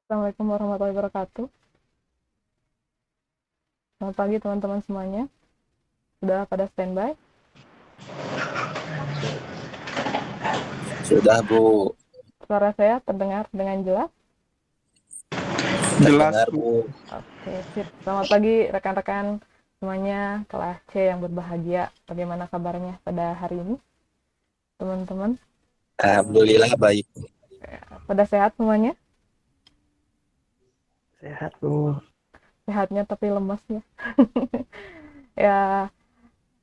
Assalamualaikum warahmatullahi wabarakatuh. Selamat pagi teman-teman semuanya. Sudah pada standby? Sudah Bu, Suara saya terdengar dengan jelas? Jelas, terdengar Bu. Bu. Oke, sip. Selamat pagi rekan-rekan semuanya kelas C yang berbahagia. Bagaimana kabarnya pada hari ini, teman-teman? Alhamdulillah baik. Pada sehat semuanya? Sehat, Bu. Sehatnya tapi lemas ya. Ya,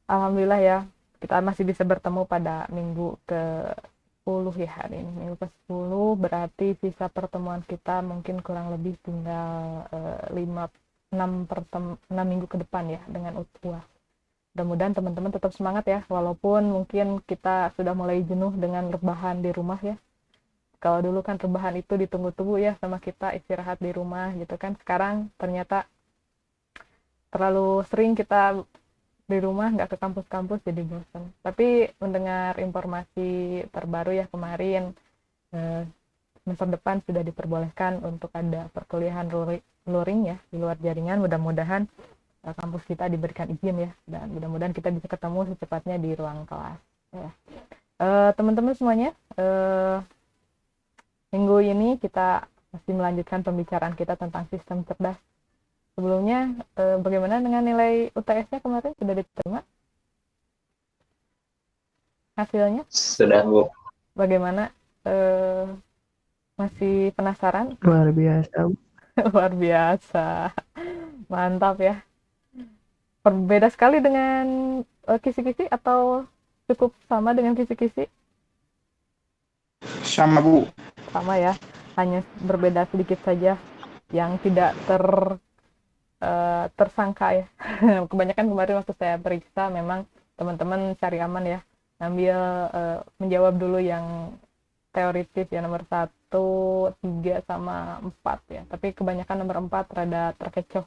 alhamdulillah ya. Kita masih bisa bertemu pada minggu ke-10 ya hari ini. Minggu ke-10 berarti sisa pertemuan kita mungkin kurang lebih tinggal 6 minggu ke depan ya dengan UTUA. Mudah-mudahan teman-teman tetap semangat ya, walaupun mungkin kita sudah mulai jenuh dengan rebahan di rumah ya. Kalau dulu kan rebahan itu ditunggu-tunggu ya sama kita istirahat di rumah gitu kan. Sekarang ternyata terlalu sering kita di rumah nggak ke kampus-kampus jadi bosan. Tapi mendengar informasi terbaru ya kemarin eh, semester depan sudah diperbolehkan untuk ada perkuliahan luring ya di luar jaringan. Mudah-mudahan kampus kita diberikan izin ya dan mudah-mudahan kita bisa ketemu secepatnya di ruang kelas. Ya. Teman-teman semuanya, minggu ini kita masih melanjutkan pembicaraan kita tentang sistem cerdas. Sebelumnya, bagaimana dengan nilai UTS-nya kemarin sudah diterima hasilnya? Sudah Bu. Bagaimana? Eh, Masih penasaran? Luar biasa, Bu. Luar biasa, mantap ya. Berbeda sekali dengan kisi-kisi atau cukup sama dengan kisi-kisi? Sama, Bu. Sama ya, hanya berbeda sedikit saja yang tidak tersangka ya. Kebanyakan kemarin waktu saya periksa memang teman-teman cari aman ya, ngambil menjawab dulu yang teoritis ya, nomor 1, 3, sama 4 ya, tapi kebanyakan nomor 4 rada terkecoh.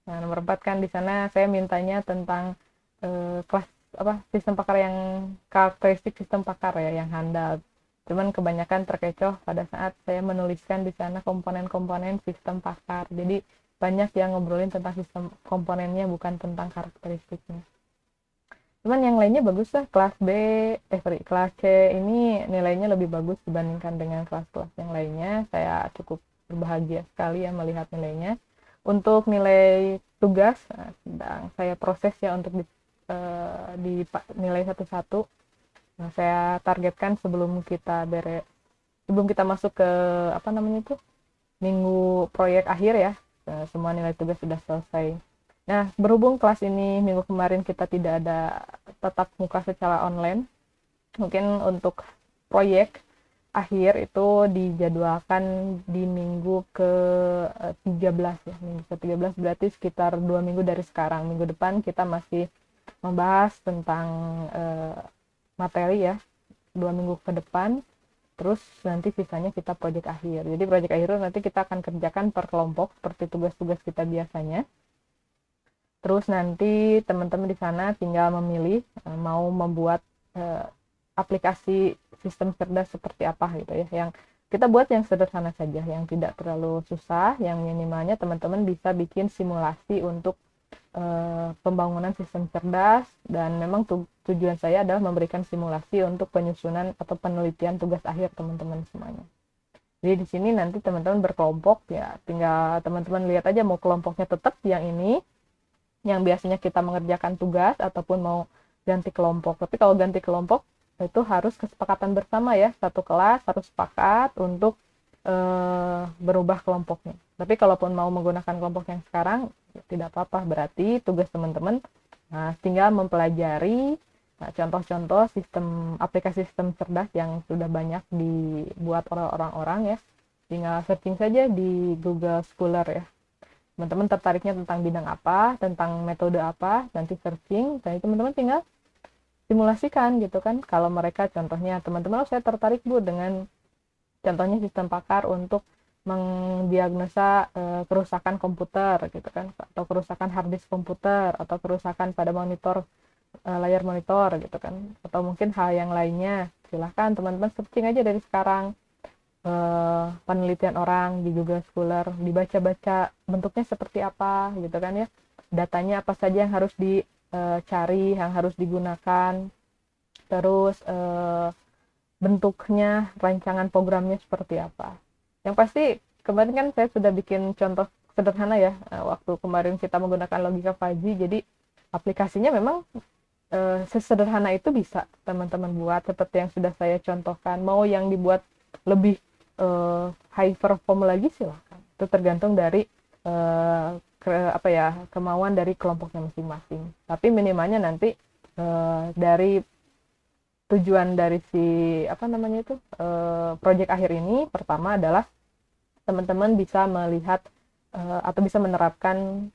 Nah, nomor 4 kan di sana saya mintanya tentang kelas apa sistem pakar yang karakteristik sistem pakar ya yang handal. Cuman kebanyakan terkecoh pada saat saya menuliskan di sana komponen-komponen sistem pakar. Jadi banyak yang ngobrolin tentang sistem komponennya bukan tentang karakteristiknya. Cuman yang lainnya bagus lah, kelas B, kelas C ini nilainya lebih bagus dibandingkan dengan kelas-kelas yang lainnya. Saya cukup berbahagia sekali ya melihat nilainya. Untuk nilai tugas, sedang saya proses ya untuk di nilai satu-satu. Nah, saya targetkan sebelum kita masuk ke apa namanya itu minggu proyek akhir ya, semua nilai tugas sudah selesai. Nah, berhubung kelas ini minggu kemarin kita tidak ada tatap muka secara online, mungkin untuk proyek akhir itu dijadwalkan di minggu ke-13 ya. Minggu ke-13 berarti sekitar 2 minggu dari sekarang. Minggu depan kita masih membahas tentang materi ya, 2 minggu ke depan. Terus nanti sisanya kita proyek akhir. Jadi proyek akhir nanti kita akan kerjakan per kelompok seperti tugas-tugas kita biasanya. Terus nanti teman-teman di sana tinggal memilih mau membuat aplikasi sistem cerdas seperti apa gitu ya. Yang kita buat yang sederhana saja, yang tidak terlalu susah, yang minimalnya teman-teman bisa bikin simulasi untuk pembangunan sistem cerdas, dan memang tujuan saya adalah memberikan simulasi untuk penyusunan atau penelitian tugas akhir teman-teman semuanya. Jadi di sini nanti teman-teman berkelompok ya, tinggal teman-teman lihat aja mau kelompoknya tetap yang ini yang biasanya kita mengerjakan tugas ataupun mau ganti kelompok. Tapi kalau ganti kelompok itu harus kesepakatan bersama ya, satu kelas harus sepakat untuk berubah kelompoknya. Tapi kalaupun mau menggunakan kelompok yang sekarang ya tidak apa-apa, berarti tugas teman-teman tinggal mempelajari contoh-contoh sistem aplikasi sistem cerdas yang sudah banyak dibuat oleh orang-orang ya. Tinggal searching saja di Google Scholar ya, teman-teman tertariknya tentang bidang apa, tentang metode apa, nanti searching, dan teman-teman tinggal simulasikan gitu kan. Kalau mereka contohnya teman-teman, oh saya tertarik Bu dengan contohnya sistem pakar untuk mendiagnosa kerusakan komputer gitu kan, atau kerusakan hard disk komputer, atau kerusakan pada monitor, layar monitor gitu kan, atau mungkin hal yang lainnya. Silahkan teman-teman searching aja dari sekarang. penelitian orang di Google Scholar, dibaca-baca bentuknya seperti apa gitu kan ya, datanya apa saja yang harus dicari, yang harus digunakan, terus bentuknya, rancangan programnya seperti apa. Yang pasti kemarin kan saya sudah bikin contoh sederhana ya, waktu kemarin kita menggunakan logika fuzzy, jadi aplikasinya memang sesederhana itu bisa teman-teman buat seperti yang sudah saya contohkan. Mau yang dibuat lebih high perform lagi silahkan. Itu tergantung dari kemauan dari kelompoknya masing-masing. Tapi minimalnya nanti dari tujuan dari si proyek akhir ini pertama adalah teman-teman bisa melihat atau bisa menerapkan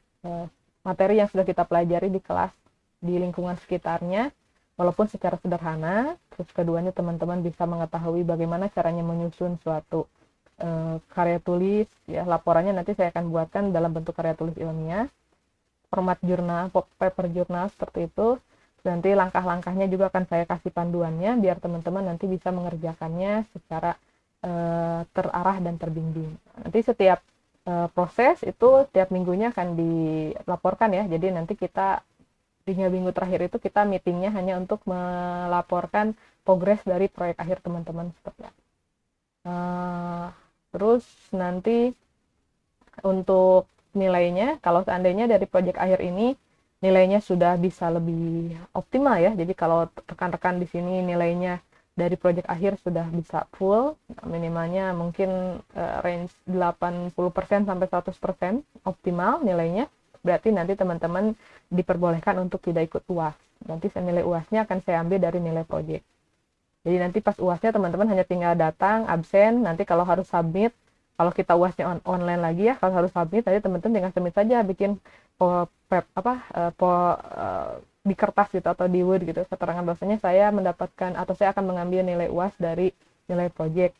materi yang sudah kita pelajari di kelas di lingkungan sekitarnya walaupun secara sederhana. Terus keduanya teman-teman bisa mengetahui bagaimana caranya menyusun suatu karya tulis ya. Laporannya nanti saya akan buatkan dalam bentuk karya tulis ilmiah, format jurnal, paper jurnal seperti itu. Nanti langkah-langkahnya juga akan saya kasih panduannya biar teman-teman nanti bisa mengerjakannya secara terarah dan terbimbing. Nanti setiap proses itu tiap minggunya akan dilaporkan ya. Jadi nanti kita di minggu terakhir itu kita meetingnya hanya untuk melaporkan progres dari proyek akhir teman-teman seperti apa. Terus nanti untuk nilainya, kalau seandainya dari proyek akhir ini nilainya sudah bisa lebih optimal ya. Jadi kalau rekan-rekan di sini nilainya dari proyek akhir sudah bisa full, minimalnya mungkin range 80% sampai 100% optimal nilainya. Berarti nanti teman-teman diperbolehkan untuk tidak ikut UAS. Nanti nilai UASnya akan saya ambil dari nilai proyek. Jadi nanti pas UASnya teman-teman hanya tinggal datang, absen, nanti kalau harus submit, kalau kita UASnya online lagi ya, kalau harus submit nanti teman-teman tinggal submit saja, bikin di kertas gitu atau di Word gitu, keterangan bahwasanya saya mendapatkan atau saya akan mengambil nilai UAS dari nilai proyek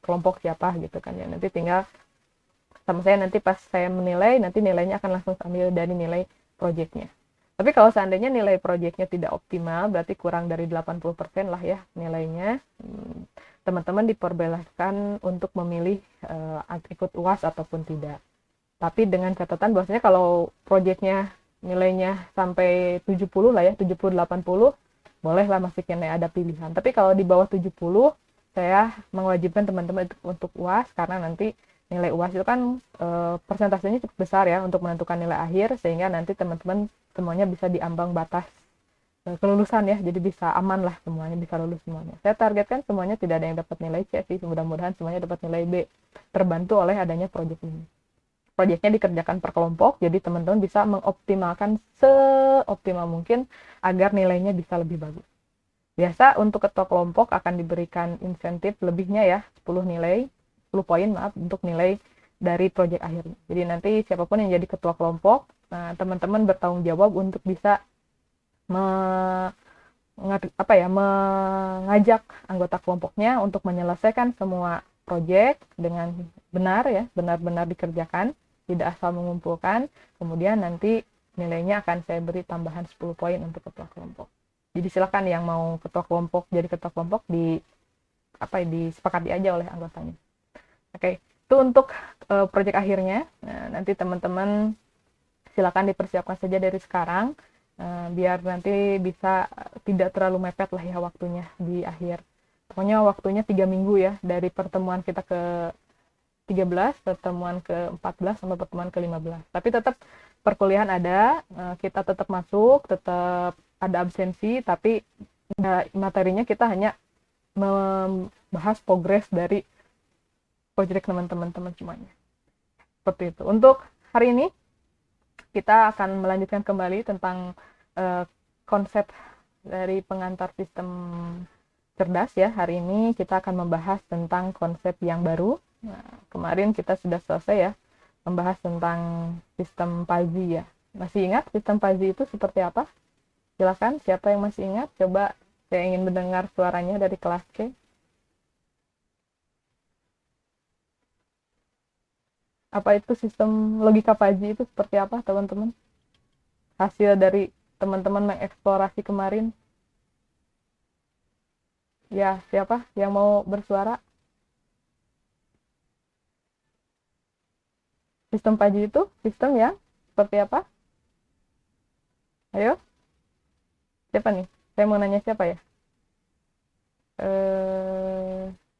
kelompok siapa gitu kan ya. Nanti tinggal sama saya, nanti pas saya menilai nanti nilainya akan langsung ambil dari nilai proyeknya. Tapi kalau seandainya nilai proyeknya tidak optimal, berarti kurang dari 80% lah ya nilainya, teman-teman diperbolehkan untuk memilih ikut UAS ataupun tidak. Tapi dengan catatan bahwasanya kalau proyeknya nilainya sampai 70 lah ya, 70-80, bolehlah masukin ada pilihan. Tapi kalau di bawah 70, saya mewajibkan teman-teman untuk UAS karena nanti nilai UAS itu kan persentasenya cukup besar ya untuk menentukan nilai akhir, sehingga nanti teman-teman semuanya bisa diambang batas kelulusan ya, jadi bisa aman lah, semuanya bisa lulus semuanya. Saya targetkan semuanya tidak ada yang dapat nilai C sih, mudah-mudahan semuanya dapat nilai B, terbantu oleh adanya proyek ini. Proyeknya dikerjakan per kelompok, jadi teman-teman bisa mengoptimalkan seoptimal mungkin agar nilainya bisa lebih bagus. Biasa untuk ketua kelompok akan diberikan insentif lebihnya ya, 10 poin untuk nilai dari proyek akhirnya. Jadi nanti siapapun yang jadi ketua kelompok, nah, teman-teman bertanggung jawab untuk bisa mengajak anggota kelompoknya untuk menyelesaikan semua proyek dengan benar ya, benar-benar dikerjakan, tidak asal mengumpulkan. Kemudian nanti nilainya akan saya beri tambahan 10 poin untuk ketua kelompok. Jadi silakan yang mau ketua kelompok jadi ketua kelompok disepakati aja oleh anggotanya. Oke, itu untuk proyek akhirnya. Nah, nanti teman-teman silakan dipersiapkan saja dari sekarang biar nanti bisa tidak terlalu mepet lah ya waktunya di akhir. Pokoknya waktunya 3 minggu ya, dari pertemuan kita ke 13, pertemuan ke-14 sampai pertemuan ke-15. Tapi tetap perkuliahan ada, kita tetap masuk, tetap ada absensi, tapi materinya kita hanya membahas progres dari proyek teman-teman semuanya. Seperti itu. Untuk hari ini kita akan melanjutkan kembali tentang konsep dari pengantar sistem cerdas ya. Hari ini kita akan membahas tentang konsep yang baru. Nah, kemarin kita sudah selesai ya membahas tentang sistem Fuzzy ya. Masih ingat sistem Fuzzy itu seperti apa? Silakan, siapa yang masih ingat? Coba, saya ingin mendengar suaranya dari kelas C. Apa itu sistem logika Fuzzy itu seperti apa, teman-teman? Hasil dari teman-teman mengeksplorasi kemarin. Ya, siapa yang mau bersuara? Sistem Paji itu sistem yang seperti apa? Ayo, siapa nih? Saya mau nanya siapa ya?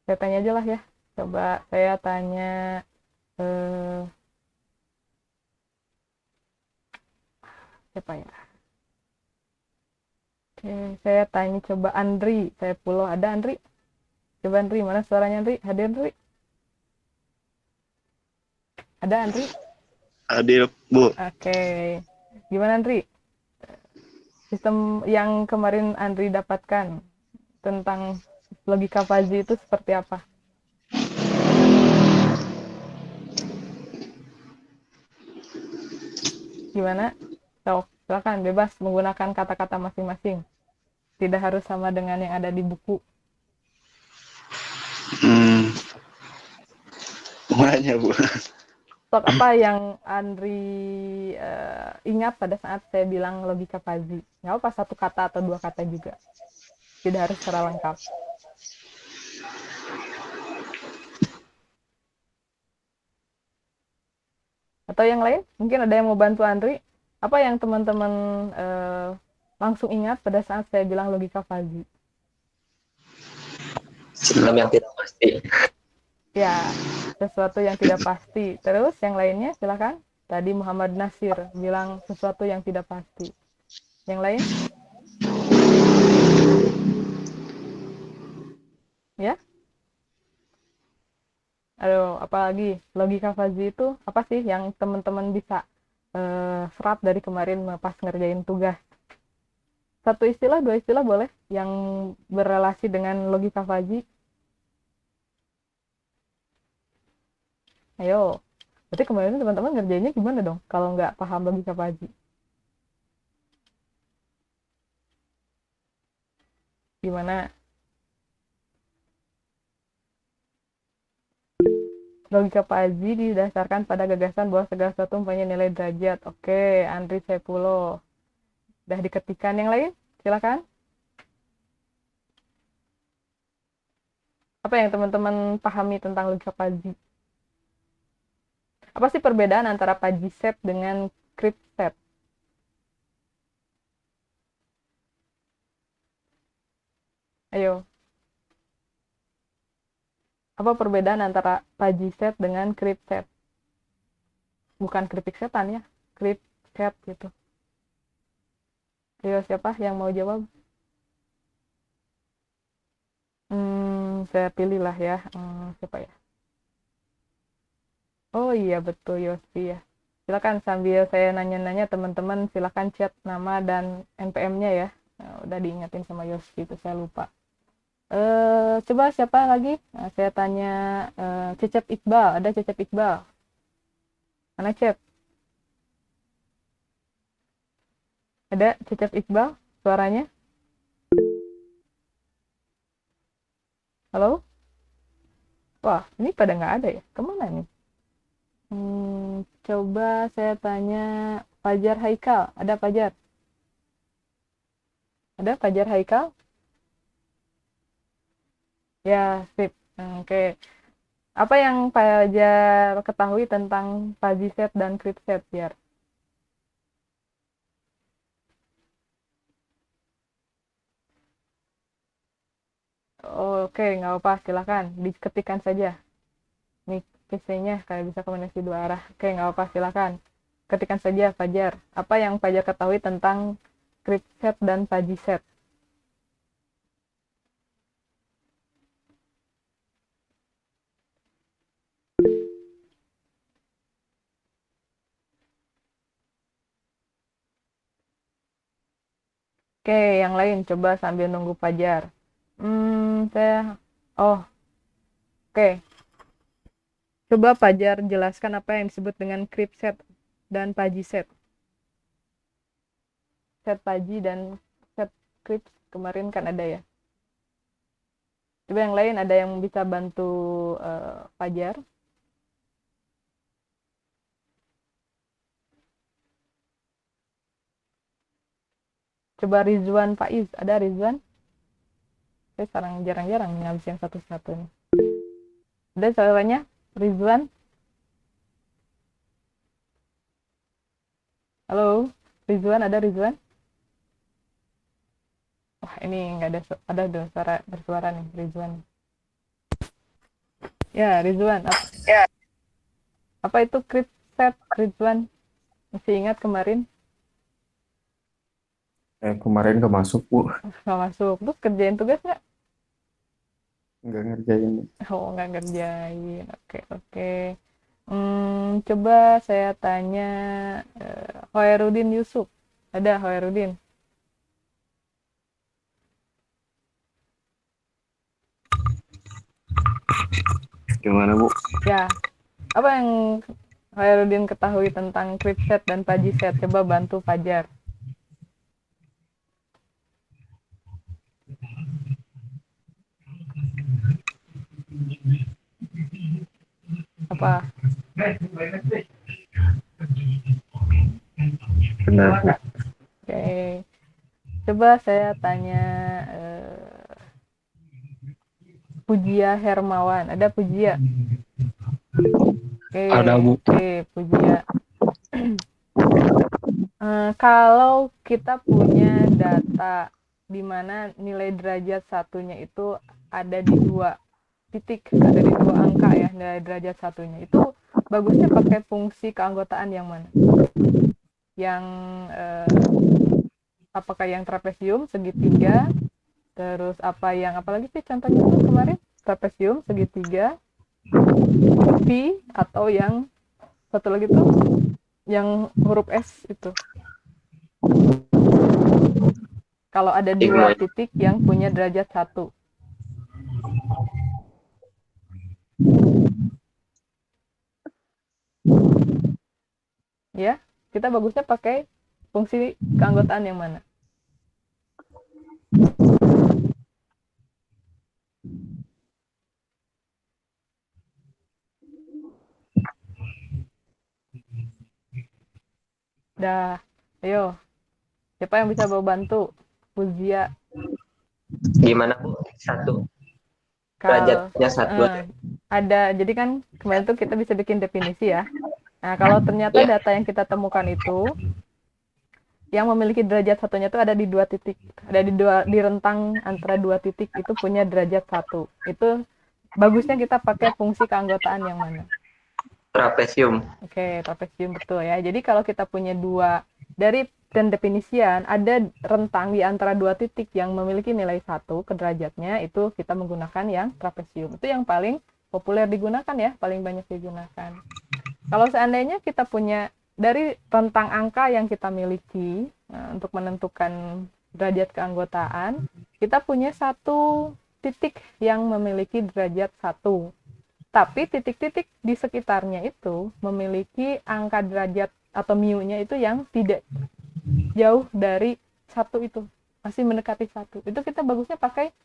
Saya tanya aja lah ya. Coba saya tanya eh, siapa ya? Oke, saya tanya coba Andri. Saya pulau ada Andri. Coba Andri, mana suaranya Andri? Hadir Andri? Ada Andri? Adil, Bu. Oke. Gimana Andri? Sistem yang kemarin Andri dapatkan tentang logika Paji itu seperti apa? Gimana? So, silakan bebas menggunakan kata-kata masing-masing. Tidak harus sama dengan yang ada di buku. Banyak, Bu. Stok apa yang Andri ingat pada saat saya bilang logika Paji? Nggak apa satu kata atau dua kata juga. Tidak harus secara lengkap. Atau yang lain? Mungkin ada yang mau bantu Andri? Apa yang teman-teman langsung ingat pada saat saya bilang logika Paji? Sistem yang tidak pasti. Ya, sesuatu yang tidak pasti. Terus yang lainnya silakan. Tadi Muhammad Nasir bilang sesuatu yang tidak pasti. Yang lain? Ya? Aduh, apalagi logika Fazi itu apa sih yang teman-teman bisa serap dari kemarin pas ngerjain tugas? Satu istilah, dua istilah boleh yang berrelasi dengan logika Fazi. Ayo. Berarti kemarin teman-teman ngerjainnya gimana dong kalau nggak paham logika Fazi? Gimana? Logika Paji didasarkan pada gagasan bahwa segala sesuatu mempunyai nilai derajat. Oke, Andri Sepulo. Udah diketikkan yang lain? Silakan. Apa yang teman-teman pahami tentang logika Paji? Apa sih perbedaan antara Paji set dengan Crypt set? Ayo. Apa perbedaan antara Paji set dengan Crypt set? Bukan keripik setan ya, Crypt set gitu. Ayo, siapa yang mau jawab? Saya pilih lah ya. Siapa ya? Oh iya betul Yosi ya. Silakan sambil saya nanya-nanya teman-teman silakan chat nama dan NPM-nya ya. Nah, udah diingetin sama Yosi itu saya lupa. Coba siapa lagi? Nah, saya tanya Cecep Iqbal. Ada Cecep Iqbal? Mana Cep? Ada Cecep Iqbal? Suaranya? Halo? Wah, ini pada nggak ada ya? Kemana nih? Coba saya tanya Fajar Haikal. Ada Fajar? Ada Fajar Haikal? Ya, sip. Oke. Apa yang Fajar ketahui tentang Paji set dan Crypt set, biar? Oke, nggak apa-apa. Silakan diketikkan saja. Nih, PC-nya kayak bisa komunikasi dua arah. Oke, nggak apa-apa. Silakan. Ketikkan saja Fajar. Apa yang Fajar ketahui tentang Crypt set dan Paji set? Oke, yang lain coba sambil nunggu Fajar. Saya... Oh, oke. Coba Fajar jelaskan apa yang disebut dengan Crypt set dan Paji set. Set Paji dan set Crypt kemarin kan ada ya. Coba yang lain ada yang bisa bantu Fajar. Coba Rizwan Faiz, ada Rizwan? Saya sekarang jarang-jarang ngabis yang satu-satu nih. Ada suaranya? Rizwan? Halo, Rizwan, ada Rizwan? Wah, ini nggak ada, ada dong suara bersuara nih, Rizwan. Ya, Rizwan, apa itu set, Rizwan? Masih ingat kemarin? Kemarin nggak masuk, Bu. Nggak masuk. Terus kerjain tugas nggak? Nggak ngerjain. Oh, nggak ngerjain. Oke, oke. Coba saya tanya Hoerudin Yusuf. Ada Hoerudin? Gimana, Bu? Ya, apa yang Hoerudin ketahui tentang set dan set? Coba bantu Fajar. Apa? Benar, Bu. Oke. Coba saya tanya Pujia Hermawan. Ada Pujia? Oke, Ada, Bu. oke, Pujia. Kalau kita punya data di mana nilai derajat satunya itu ada di dua titik, ada di dua angka ya, nilai derajat satunya. Itu bagusnya pakai fungsi keanggotaan yang mana? Yang apakah yang trapesium, segitiga, terus apalagi sih contohnya tuh kemarin? Trapesium, segitiga, pi, atau yang satu lagi tuh yang huruf S itu. Kalau ada dua titik yang punya derajat satu. Ya, kita bagusnya pakai fungsi keanggotaan yang mana? Dah, ayo. Siapa yang bisa bawa bantu? Fuzia. Gimana Bu? Satu. Derajatnya satu aja. Ada, jadi kan kemarin tuh kita bisa bikin definisi ya. Nah, kalau ternyata Ya. data yang kita temukan itu yang memiliki derajat satunya itu ada di dua titik, ada di rentang antara dua titik itu punya derajat satu. Itu bagusnya kita pakai fungsi keanggotaan yang mana? Trapesium. Oke, trapesium betul ya. Jadi kalau kita punya dua dari dan definisian ada rentang di antara dua titik yang memiliki nilai satu ke derajatnya, itu kita menggunakan yang trapesium. Itu yang paling populer digunakan ya, paling banyak digunakan. Kalau seandainya kita punya dari rentang angka yang kita miliki untuk menentukan derajat keanggotaan, kita punya satu titik yang memiliki derajat satu. Tapi titik-titik di sekitarnya itu memiliki angka derajat atau mu-nya itu yang tidak jauh dari satu itu, masih mendekati satu. Itu kita bagusnya pakai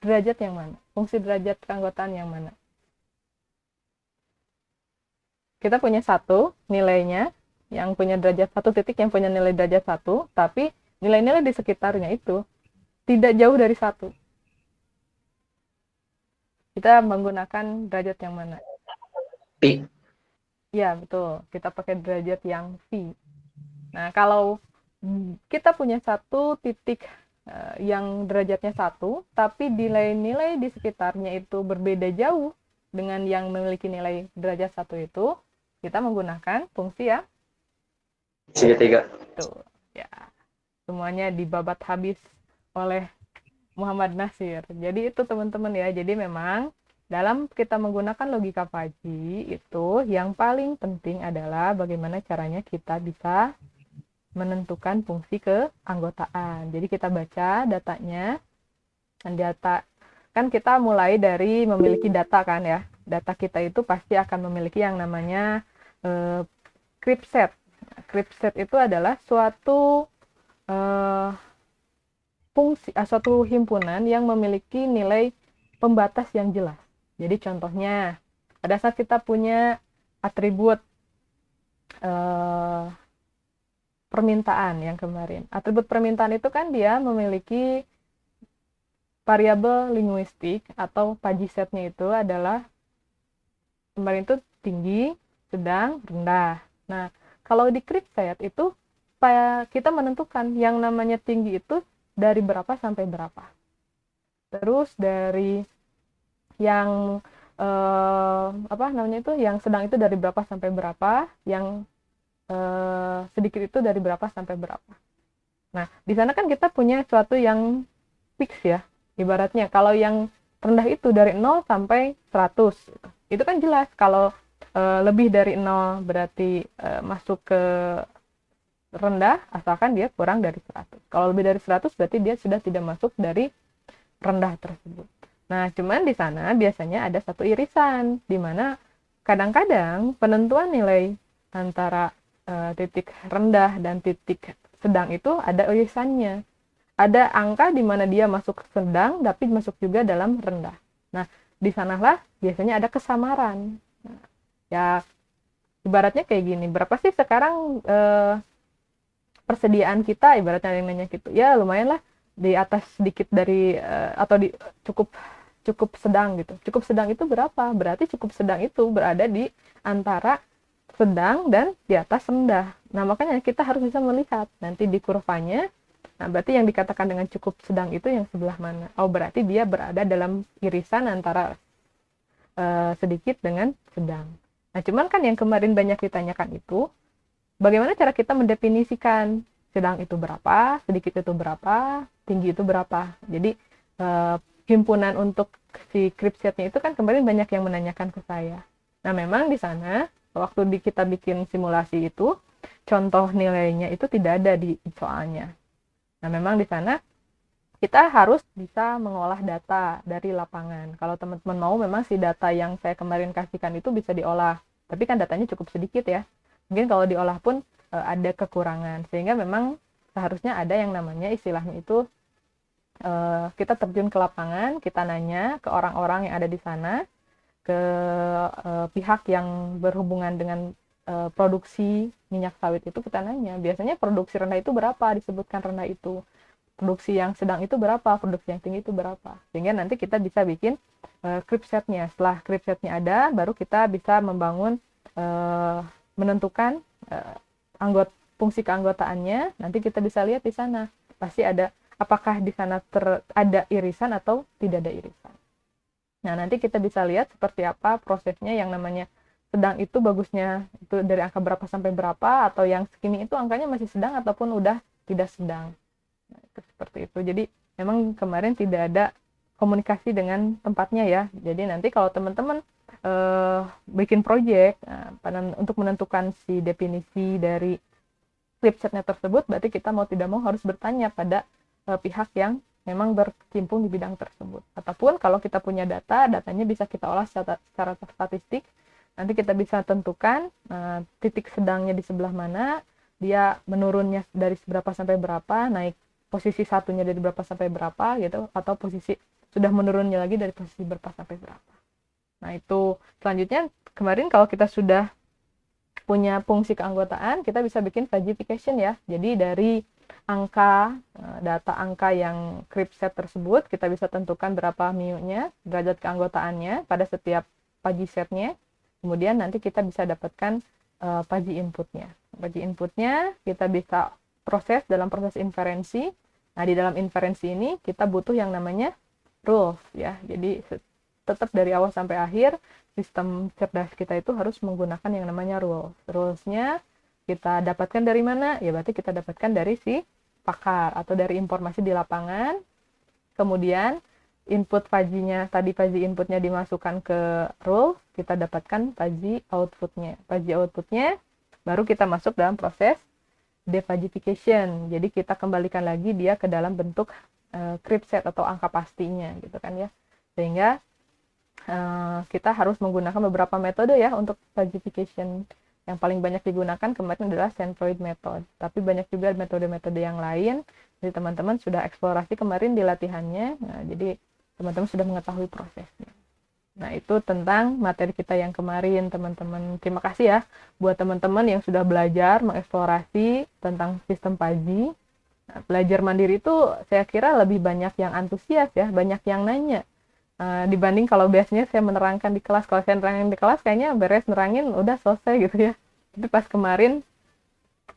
derajat yang mana? Fungsi derajat keanggotaan yang mana? Kita punya satu nilainya yang punya derajat satu titik yang punya nilai derajat satu, tapi nilai-nilai di sekitarnya itu tidak jauh dari satu. Kita menggunakan derajat yang mana? Pi. Ya, betul. Kita pakai derajat yang phi. Nah, kalau kita punya satu titik yang derajatnya satu, tapi nilai-nilai di sekitarnya itu berbeda jauh dengan yang memiliki nilai derajat satu itu, kita menggunakan fungsi ya Segitiga. tuh. Ya, semuanya dibabat habis oleh Muhammad Nasir. Jadi itu teman-teman ya. Jadi memang dalam kita menggunakan logika Fuzzy itu yang paling penting adalah bagaimana caranya kita bisa menentukan fungsi keanggotaan. Jadi kita baca datanya. Data kan kita mulai dari memiliki data kan ya. Data kita itu pasti akan memiliki yang namanya set. Set itu adalah suatu suatu himpunan yang memiliki nilai pembatas yang jelas. Jadi contohnya, pada saat kita punya atribut permintaan yang kemarin. Atribut permintaan itu kan dia memiliki variabel linguistik atau pajisetnya itu adalah kemarin itu tinggi, sedang, rendah. Nah, kalau di set itu supaya kita menentukan yang namanya tinggi itu dari berapa sampai berapa. Terus dari yang yang sedang itu dari berapa sampai berapa, yang sedikit itu dari berapa sampai berapa. Nah, di sana kan kita punya suatu yang fix ya. Ibaratnya kalau yang rendah itu dari 0 sampai 100. Itu kan jelas kalau lebih dari 0 berarti masuk ke rendah, asalkan dia kurang dari 100. Kalau lebih dari 100 berarti dia sudah tidak masuk dari rendah tersebut. Nah, cuman di sana biasanya ada satu irisan, di mana kadang-kadang penentuan nilai antara titik rendah dan titik sedang itu ada irisannya. Ada angka di mana dia masuk sedang, tapi masuk juga dalam rendah. Nah, di sanalah biasanya ada kesamaran. Nah, ya, ibaratnya kayak gini, berapa sih sekarang persediaan kita, ibaratnya yang nanya gitu, ya lumayan lah di atas sedikit dari atau di cukup sedang gitu. Cukup sedang itu berapa? Berarti cukup sedang itu berada di antara sedang dan di atas rendah. Nah, makanya kita harus bisa melihat nanti di kurvanya. Nah, berarti yang dikatakan dengan cukup sedang itu yang sebelah mana? Oh, berarti dia berada dalam irisan antara sedikit dengan sedang. Nah, cuman kan yang kemarin banyak ditanyakan itu, bagaimana cara kita mendefinisikan sedang itu berapa, sedikit itu berapa, tinggi itu berapa. Jadi himpunan untuk si CRIPSET-nya itu kan kemarin banyak yang menanyakan ke saya. Nah, memang di sana waktu kita bikin simulasi itu, contoh nilainya itu tidak ada di soalnya. Nah, memang di sana kita harus bisa mengolah data dari lapangan. Kalau teman-teman mau, memang si data yang saya kemarin kasihkan itu bisa diolah. Tapi kan datanya cukup sedikit ya. Mungkin kalau diolah pun ada kekurangan. Sehingga memang seharusnya ada yang namanya istilahnya itu kita terjun ke lapangan, kita nanya ke orang-orang yang ada di sana, ke pihak yang berhubungan dengan produksi minyak sawit itu kita nanya. Biasanya produksi rendah itu berapa, disebutkan rendah itu. Produksi yang sedang itu berapa, produksi yang tinggi itu berapa. Sehingga nanti kita bisa bikin CRIPSET-nya. Setelah CRIPSET-nya ada, baru kita bisa membangun, menentukan fungsi keanggotaannya. Nanti kita bisa lihat di sana. Pasti ada, apakah di sana ada irisan atau tidak ada irisan. Nah, nanti kita bisa lihat seperti apa prosesnya. Yang namanya sedang itu bagusnya itu dari angka berapa sampai berapa, atau yang segini itu angkanya masih sedang ataupun udah tidak sedang. Nah, itu seperti itu. Jadi memang kemarin tidak ada komunikasi dengan tempatnya ya. Jadi nanti kalau teman-teman bikin proyek untuk menentukan si definisi dari CRIPSET-nya tersebut, berarti kita mau tidak mau harus bertanya pada pihak yang memang berkecimpung di bidang tersebut. Ataupun kalau kita punya datanya bisa kita olah secara statistik. Nanti kita bisa tentukan titik sedangnya di sebelah mana, dia menurunnya dari berapa sampai berapa, naik posisi satunya dari berapa sampai berapa gitu, atau posisi sudah menurunnya lagi dari posisi berapa sampai berapa. Nah, itu selanjutnya kemarin kalau kita sudah punya fungsi keanggotaan, kita bisa bikin fajification ya. Jadi dari data angka yang CRIPSET tersebut, kita bisa tentukan berapa mu-nya, derajat keanggotaannya pada setiap paji setnya. Kemudian nanti kita bisa dapatkan paji inputnya. Paji inputnya kita bisa proses dalam proses inferensi. Nah, di dalam inferensi ini kita butuh yang namanya rules ya. Jadi tetap dari awal sampai akhir sistem cerdas kita itu harus menggunakan yang namanya rules. Rules-nya kita dapatkan dari mana? Ya berarti kita dapatkan dari si pakar atau dari informasi di lapangan. Kemudian input pajinya, tadi paji inputnya dimasukkan ke rule, kita dapatkan paji outputnya. Paji outputnya baru kita masuk dalam proses defajification. Jadi kita kembalikan lagi dia ke dalam bentuk CRIPSET atau angka pastinya gitu kan ya. Sehingga kita harus menggunakan beberapa metode ya untuk fajification. Yang paling banyak digunakan kemarin adalah centroid method. Tapi banyak juga metode-metode yang lain. Jadi teman-teman sudah eksplorasi kemarin di latihannya. Nah, jadi teman-teman sudah mengetahui prosesnya. Nah, itu tentang materi kita yang kemarin, teman-teman. Terima kasih ya buat teman-teman yang sudah belajar mengeksplorasi tentang sistem paji. Nah, belajar mandiri itu saya kira lebih banyak yang antusias ya, banyak yang nanya. Dibanding kalau biasanya saya menerangkan di kelas. Kalau saya menerangkan di kelas kayaknya beres nerangin udah selesai gitu ya. Tapi pas kemarin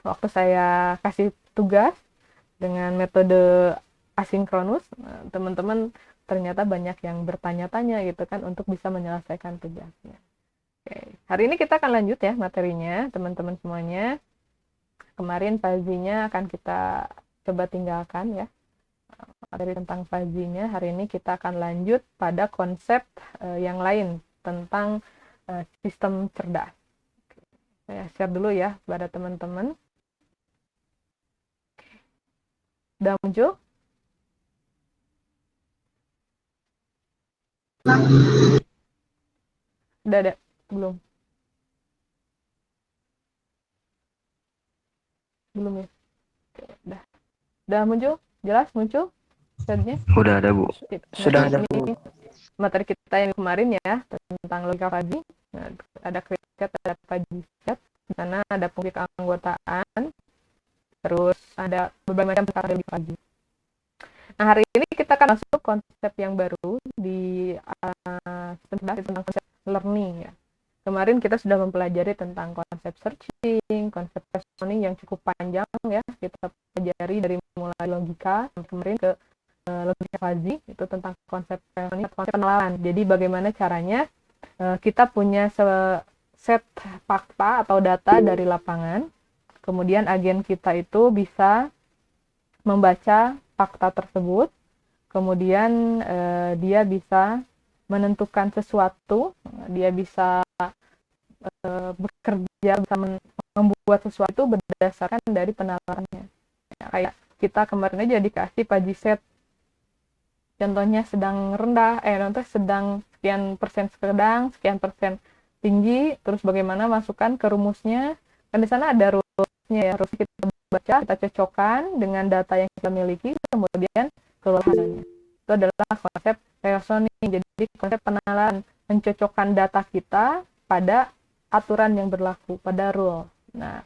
waktu saya kasih tugas dengan metode asinkronus, teman-teman ternyata banyak yang bertanya-tanya gitu kan untuk bisa menyelesaikan tugasnya. Oke, hari ini kita akan lanjut ya materinya, teman-teman semuanya. Kemarin Fazinya akan kita coba tinggalkan ya, materi tentang Fazinya. Hari ini kita akan lanjut pada konsep yang lain tentang sistem cerdas. Saya share dulu ya pada teman-teman. Udah muncul? Udah ada? Belum? Belum ya? Oke, udah muncul? Jelas muncul? Slide-nya? Udah ada, Bu. Sudah ada, Ini Bu. materi kita yang kemarin ya tentang logika Fuzzy. Nah, ada create set, ada Fuzzy set. Di sana ada fungsi keanggotaan, terus ada berbagai macam cara logika Fuzzy. Nah, hari ini kita akan masuk konsep yang baru di tentang konsep learning ya. Kemarin kita sudah mempelajari tentang konsep searching, konsep reasoning yang cukup panjang ya. Kita pelajari dari mulai logika kemarin ke logika Fuzzy, itu tentang konsep reasoning, konsep penalaran. Jadi bagaimana caranya kita punya set fakta atau data dari lapangan, kemudian agen kita itu bisa membaca fakta tersebut, kemudian dia bisa menentukan sesuatu, dia bisa bekerja, bisa membuat sesuatu berdasarkan dari penalarannya. Ya, kayak kita kemarin aja dikasih Fuzzy set, contohnya sedang rendah, contoh sedang sekian persen sedang, sekian persen tinggi, terus bagaimana masukkan ke rumusnya, kan di sana ada rumusnya ya, rumus kita baca, kita cocokkan dengan data yang kita miliki, kemudian keluar hasilnya. Itu adalah konsep reasoning, jadi konsep penalaran, mencocokkan data kita pada aturan yang berlaku, pada rule. Nah,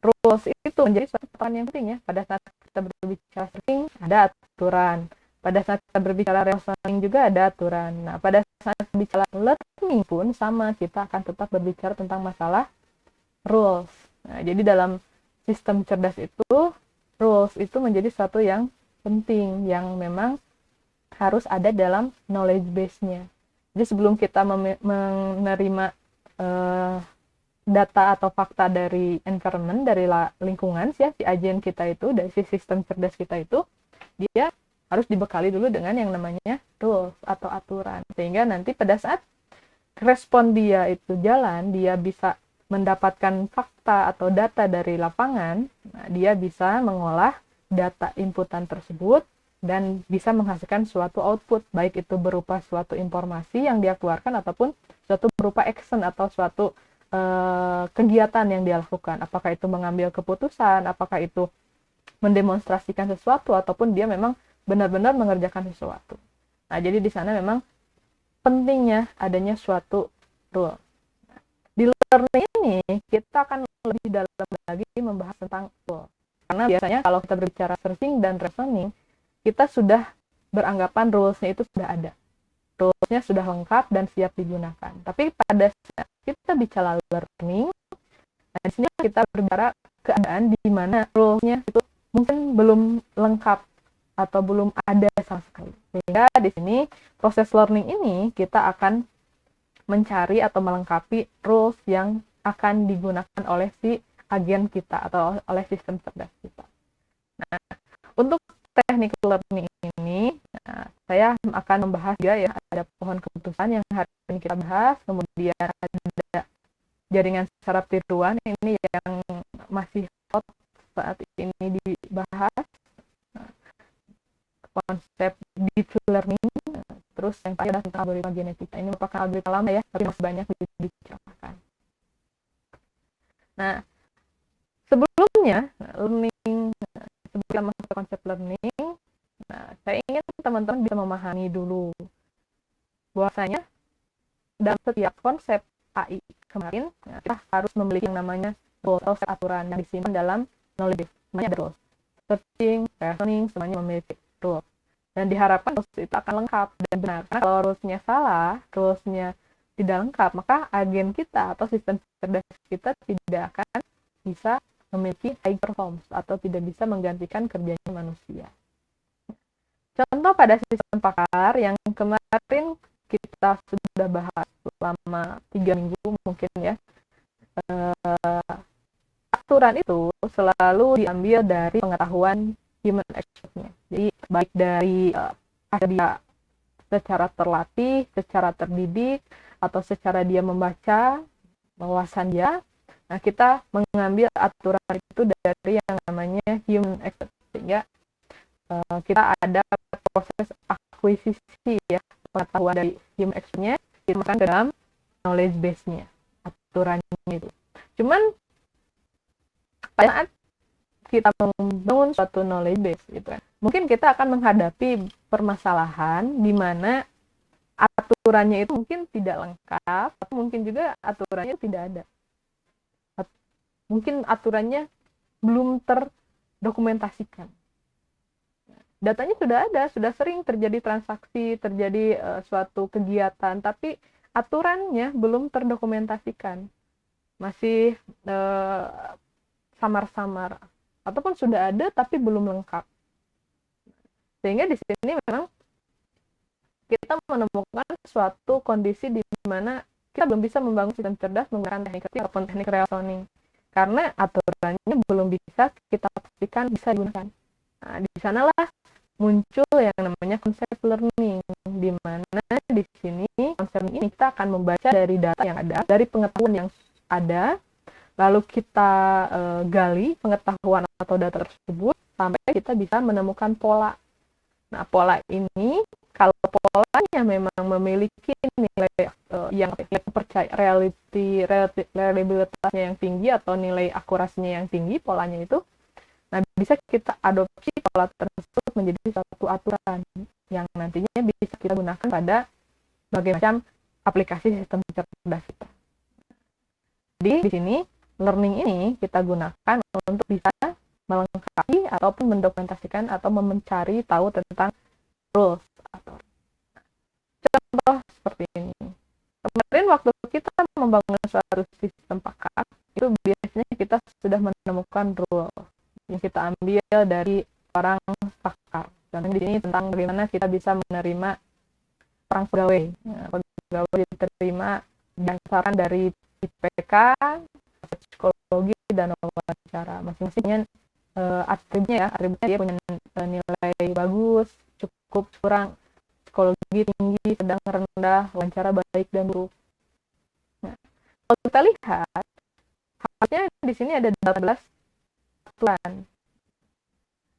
rules itu menjadi suatu aturan yang penting ya. Pada saat kita berbicara searching, ada aturan. Pada saat kita berbicara reasoning juga ada aturan. Nah, pada saat berbicara learning pun sama, kita akan tetap berbicara tentang masalah rules. Nah, jadi dalam sistem cerdas itu, rules itu menjadi suatu yang penting, yang memang harus ada dalam knowledge base-nya. Jadi sebelum kita menerima data atau fakta dari environment, dari lingkungan ya, si agen kita itu, dari si sistem cerdas kita itu, dia harus dibekali dulu dengan yang namanya rules atau aturan, sehingga nanti pada saat respon dia itu jalan, dia bisa mendapatkan fakta atau data dari lapangan, nah, dia bisa mengolah data inputan tersebut dan bisa menghasilkan suatu output, baik itu berupa suatu informasi yang dia keluarkan ataupun suatu berupa action atau suatu kegiatan yang dia lakukan. Apakah itu mengambil keputusan, apakah itu mendemonstrasikan sesuatu, ataupun dia memang benar-benar mengerjakan sesuatu. Nah, jadi di sana memang pentingnya adanya suatu rule. Di learning ini kita akan lebih dalam lagi membahas tentang rule. Karena biasanya kalau kita berbicara searching dan reasoning, kita sudah beranggapan rules-nya itu sudah ada. Rules-nya sudah lengkap dan siap digunakan. Tapi pada saat kita bicara learning, nah di sini kita berbicara keadaan di mana rules-nya itu mungkin belum lengkap atau belum ada sama sekali. Sehingga di sini proses learning ini kita akan mencari atau melengkapi rules yang akan digunakan oleh si agen kita atau oleh sistem cerdas kita. Nah, untuk teknik learning ini, saya akan membahas juga ya, ada pohon keputusan yang hari ini kita bahas, kemudian ada jaringan saraf tiruan, ini yang masih hot saat ini dibahas, konsep deep learning, terus yang terakhir adalah tentang algoritma genetika. Ini merupakan algoritma lama ya, tapi masih banyak dibicarakan. Nah, sebelumnya learning, sebelum kita masuk ke konsep learning, nah, saya ingin teman-teman bisa memahami dulu bahwasanya dalam setiap konsep AI kemarin, nah, kita harus memiliki yang namanya rules atau set aturan yang disimpan dalam knowledge base. Semuanya ada rules. Searching, reasoning, semuanya memiliki rules. Dan diharapkan rules itu akan lengkap dan benar. Karena kalau rules-nya salah, rules-nya tidak lengkap, maka agen kita atau sistem cerdas kita tidak akan bisa memiliki high performance atau tidak bisa menggantikan kerjanya manusia. Contoh pada sistem pakar yang kemarin kita sudah bahas selama 3 minggu mungkin ya. Aturan itu selalu diambil dari pengetahuan human expert-nya. Jadi baik dari dia secara terlatih, secara terdidik, atau secara dia membaca wawasan dia. Nah, kita mengambil aturan itu dari yang namanya human expert, sehingga kita ada proses akuisisi ya pengetahuan dari human expert-nya dimasukkan ke dalam knowledge base-nya, aturannya itu. Cuman pada saat kita membangun suatu knowledge base gitu kan, mungkin kita akan menghadapi permasalahan di mana aturannya itu mungkin tidak lengkap, atau mungkin juga aturannya tidak ada. Mungkin aturannya belum terdokumentasikan. Datanya sudah ada, sudah sering terjadi transaksi, terjadi suatu kegiatan, tapi aturannya belum terdokumentasikan. Masih samar-samar, ataupun sudah ada tapi belum lengkap. Sehingga di sini memang kita menemukan suatu kondisi di mana kita belum bisa membangun sistem cerdas menggunakan teknik kritik ataupun teknik reasoning, karena aturannya belum bisa kita pastikan bisa digunakan. Nah, di sanalah muncul yang namanya konsep learning, di mana di sini konsep ini kita akan membaca dari data yang ada, dari pengetahuan yang ada, lalu kita gali pengetahuan atau data tersebut sampai kita bisa menemukan pola. Nah, pola ini kalau polanya memang memiliki nilai yang percaya reliabilitasnya yang tinggi atau nilai akurasinya yang tinggi polanya itu, nah bisa kita adopsi pola tersebut menjadi suatu aturan yang nantinya bisa kita gunakan pada berbagai macam aplikasi sistem cerdas kita. Jadi di sini learning ini kita gunakan untuk bisa melengkapi ataupun mendokumentasikan atau mencari tahu tentang rules. Contoh seperti ini. Kemarin waktu kita membangun suatu sistem pakar, itu biasanya kita sudah menemukan rule yang kita ambil dari orang pakar. Contohnya di sini tentang bagaimana kita bisa menerima orang pegawai. Nah, pegawai diterima berdasarkan dari IPK, psikologi, dan wawancara. Masing-masingnya atributnya dia punya nilai bagus, cukup, kurang, psikologi tinggi, sedang, rendah, wawancara baik dan buruk. Nah, kalau kita lihat, harusnya di sini ada 18 aturan.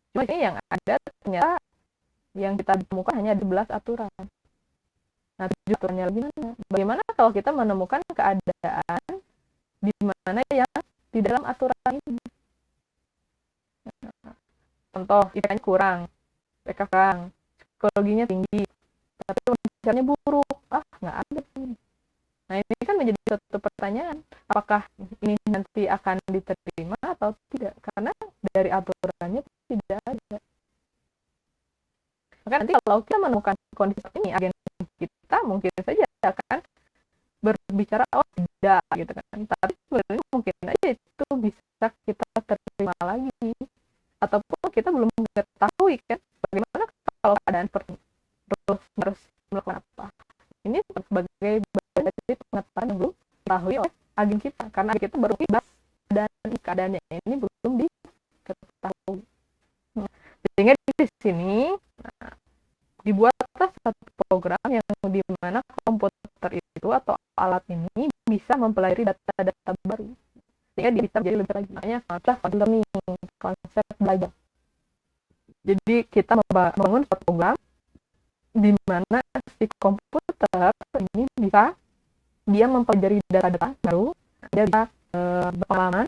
Cuma ini yang ada ternyata yang kita temukan hanya 12 aturan. Nah, 7 aturannya gimana? Bagaimana kalau kita menemukan keadaan di mana yang di dalam aturan ini? Contoh, IPK-nya kurang, IPK kurang, psikologinya tinggi, tapi wawancaranya buruk. Nggak ada. Nah, ini kan menjadi suatu pertanyaan, apakah ini nanti akan diterima atau tidak? Karena dari aturannya tidak ada. Maka nanti kalau kita menemukan kondisi ini, agen kita mungkin saja akan berbicara, tidak, gitu kan. Tapi sebenarnya mungkin aja itu bisa kita terima lagi. Ataupun kita belum mengetahui kan bagaimana kalau keadaan seperti ini, terus harus melakukan apa. Ini sebagai bagian dari pengetahuan yang belum diketahui oleh agen kita, karena kita baru bahas dan keadaannya ini belum diketahui. Sehingga di sini dibuatlah satu program yang di mana komputer itu atau alat ini bisa mempelajari data-data baru, sehingga dia bisa menjadi lebih lagi. Makanya konsep learning, konsep belajar. Jadi kita membangun suatu program di mana si komputer ini bisa dia mempelajari data-data baru, dia bisa berpengalaman,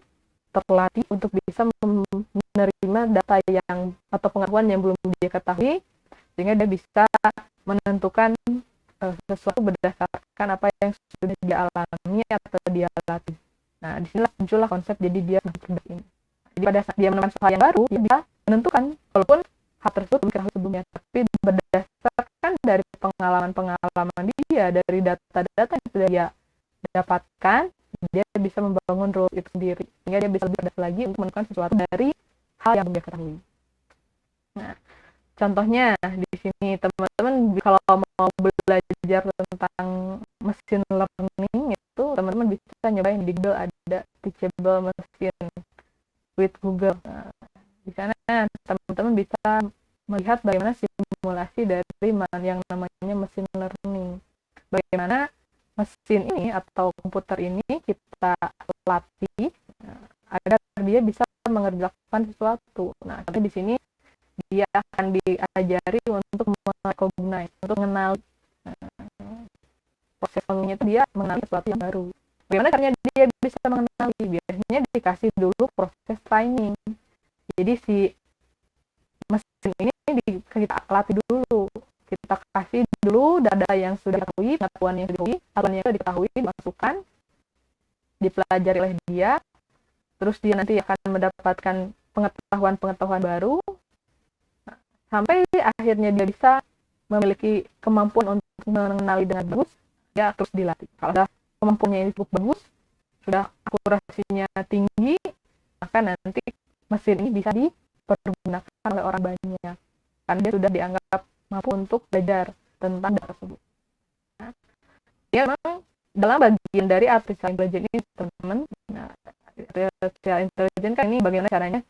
terlatih untuk bisa menerima data yang atau pengetahuan yang belum dia ketahui, sehingga dia bisa menentukan sesuatu berdasarkan apa yang sudah dia alami atau dia latih. Nah, disinilah muncullah konsep jadi dia cerdas ini. Jadi pada saat dia menemukan hal yang baru, dia bisa menentukan, walaupun hal tersebut belum diketahui sebelumnya, tapi berdasarkan dari pengalaman dia, dari data-data yang sudah dia dapatkan, dia bisa membangun rules itu sendiri, sehingga dia bisa lebih cerdas lagi untuk menemukan sesuatu dari hal yang dia ketahui. Nah, contohnya di sini teman-teman kalau mau belajar tentang machine learning itu teman-teman bisa nyobain di Google, ada Teachable Machine with Google. Nah, di sana teman-teman bisa melihat bagaimana simulasi dari yang namanya machine learning. Bagaimana mesin ini atau komputer ini kita latih agar dia bisa mengerjakan sesuatu. Nah, tapi di sini dia akan diajari untuk recognize, untuk mengenal proses mengenalnya itu dia mengenali sesuatu yang baru. Bagaimana caranya dia bisa mengenali? Biasanya dikasih dulu proses training. Jadi si mesin ini kita latih dulu, kita kasih dulu data yang sudah diketahui, pengetahuan yang sudah diketahui, dimasukkan, dipelajari oleh dia, terus dia nanti akan mendapatkan pengetahuan baru, sampai akhirnya dia bisa memiliki kemampuan untuk mengenali dengan bagus, ya terus dilatih. Kalau sudah kemampuannya cukup bagus, sudah akurasinya tinggi, maka nanti mesin ini bisa dipergunakan oleh orang banyak, karena dia sudah dianggap mampu untuk belajar tentang data tersebut. Nah, ya memang dalam bagian dari artificial intelligence ini teman-teman, nah, artificial intelligence kan ini bagaimana caranya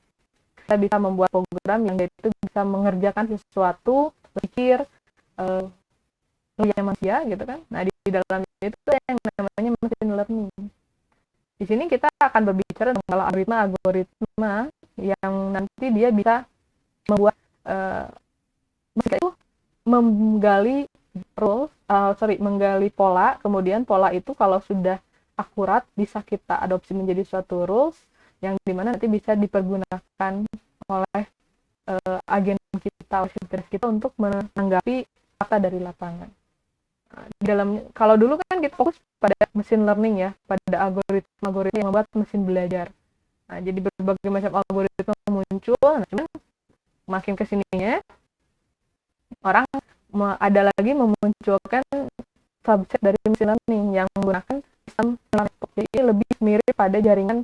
kita bisa membuat program yang itu bisa mengerjakan sesuatu, berpikir manusia gitu kan. Nah, di dalam itu yang namanya machine learning. Di sini kita akan berbicara tentang algoritma yang nanti dia bisa membuat itu menggali pola, kemudian pola itu kalau sudah akurat bisa kita adopsi menjadi suatu rules yang dimana nanti bisa dipergunakan oleh agen kita, oleh sistem kita untuk menanggapi fakta dari lapangan. Kalau dulu kan kita fokus pada machine learning ya, pada algoritma yang membuat mesin belajar. Nah, jadi berbagai macam algoritma muncul. Nah, cuman makin kesininya orang ada lagi memunculkan subset dari machine learning yang menggunakan sistem network, jadi lebih mirip pada jaringan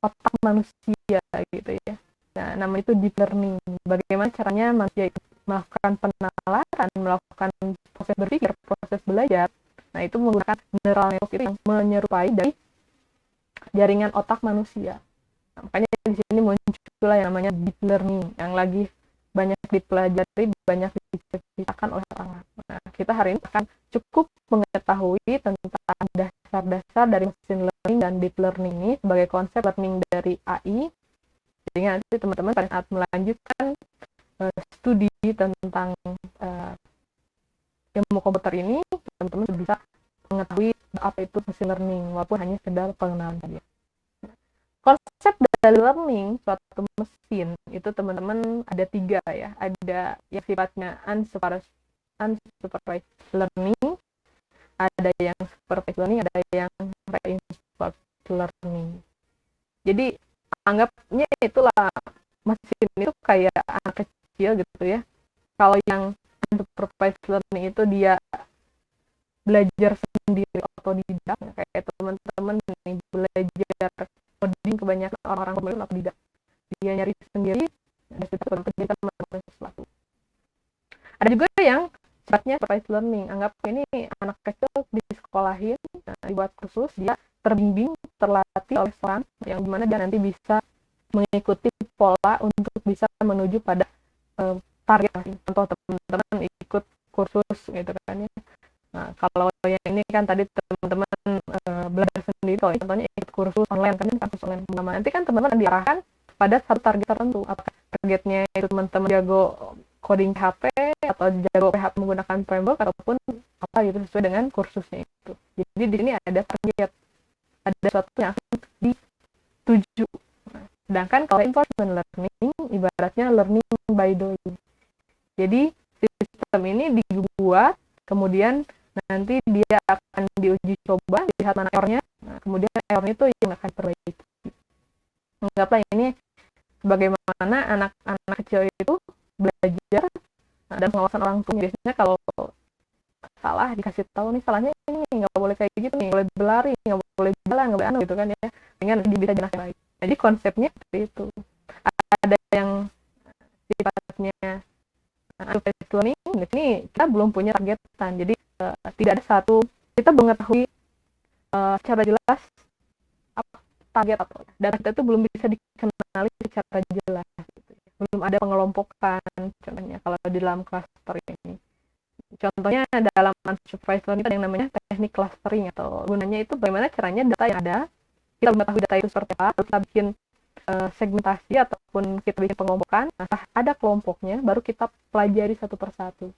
otak manusia gitu ya. Nah, nama itu deep learning. Bagaimana caranya manusia itu melakukan penalaran, melakukan proses berpikir, proses belajar. Nah, itu menggunakan neural network itu yang menyerupai dari jaringan otak manusia. Nah, makanya di sini muncullah yang namanya deep learning yang lagi banyak dipelajari, banyak diceritakan oleh orang. Nah, kita hari ini akan cukup mengetahui tentang dasar-dasar dari machine learning dan deep learning ini sebagai konsep learning dari AI. Sehingga nanti teman-teman pada saat melanjutkan studi tentang ilmu komputer ini, teman-teman bisa mengetahui apa itu machine learning, walaupun hanya sekedar pengenalan saja. Konsep dari learning suatu mesin itu teman-teman ada 3 ya. Ada yang sifatnya unsupervised learning, ada yang supervised learning, ada yang reinforced learning. Jadi anggapnya itulah mesin itu kayak anak kecil gitu ya. Kalau yang unsupervised learning itu dia belajar sendiri otodidak, kayak teman-teman nih belajar coding, kebanyakan orang-orang pemilih otodidak, dia nyari sendiri dan kita melakukan sesuatu. Ada juga yang sifatnya supervised learning, anggap ini anak kecil di sekolahin, dibuat kursus, dia terbimbing, terlatih oleh seorang yang dimana dia nanti bisa mengikuti pola untuk bisa menuju pada target. Contoh teman-teman ikut kursus gitu kan ya. Nah, kalau yang ini kan tadi teman-teman belajar sendiri, kalau contohnya ikut kursus online kan, kampus online. Nanti kan teman-teman diarahkan pada satu target tertentu. Apakah targetnya itu teman-teman jago coding PHP atau jago PHP menggunakan framework ataupun apa gitu sesuai dengan kursusnya itu. Jadi di sini ada target, ada sesuatu yang akan dituju. Sedangkan kalau reinforcement learning ibaratnya learning by doing. Jadi sistem ini dibuat, kemudian nanti dia akan diuji coba, lihat mana errornya, nah, kemudian errornya itu yang akan diperbaiki. Anggaplah ini bagaimana anak-anak kecil itu belajar dan pengawasan orang tua. Biasanya kalau salah dikasih tahu nih salahnya ini nggak boleh kayak kayak gitu nih, boleh berlari, nggak boleh jalan, nggak boleh anu gitu kan ya, dengan bisa jelaskan lagi. Jadi konsepnya seperti itu. Ada yang sifatnya supervised learning, di sini kita belum punya targetan, jadi tidak ada satu, kita belum mengetahui secara jelas apa target atau data kita itu belum bisa dikenali secara jelas gitu. Belum ada pengelompokan contohnya kalau di dalam cluster ini. Contohnya dalam unsupervised learning itu ada yang namanya teknik clustering, atau gunanya itu bagaimana caranya data yang ada, kita mengetahui data itu seperti apa, lalu kita bikin segmentasi ataupun kita bikin pengelompokan. Nah, ada kelompoknya, baru kita pelajari satu persatu.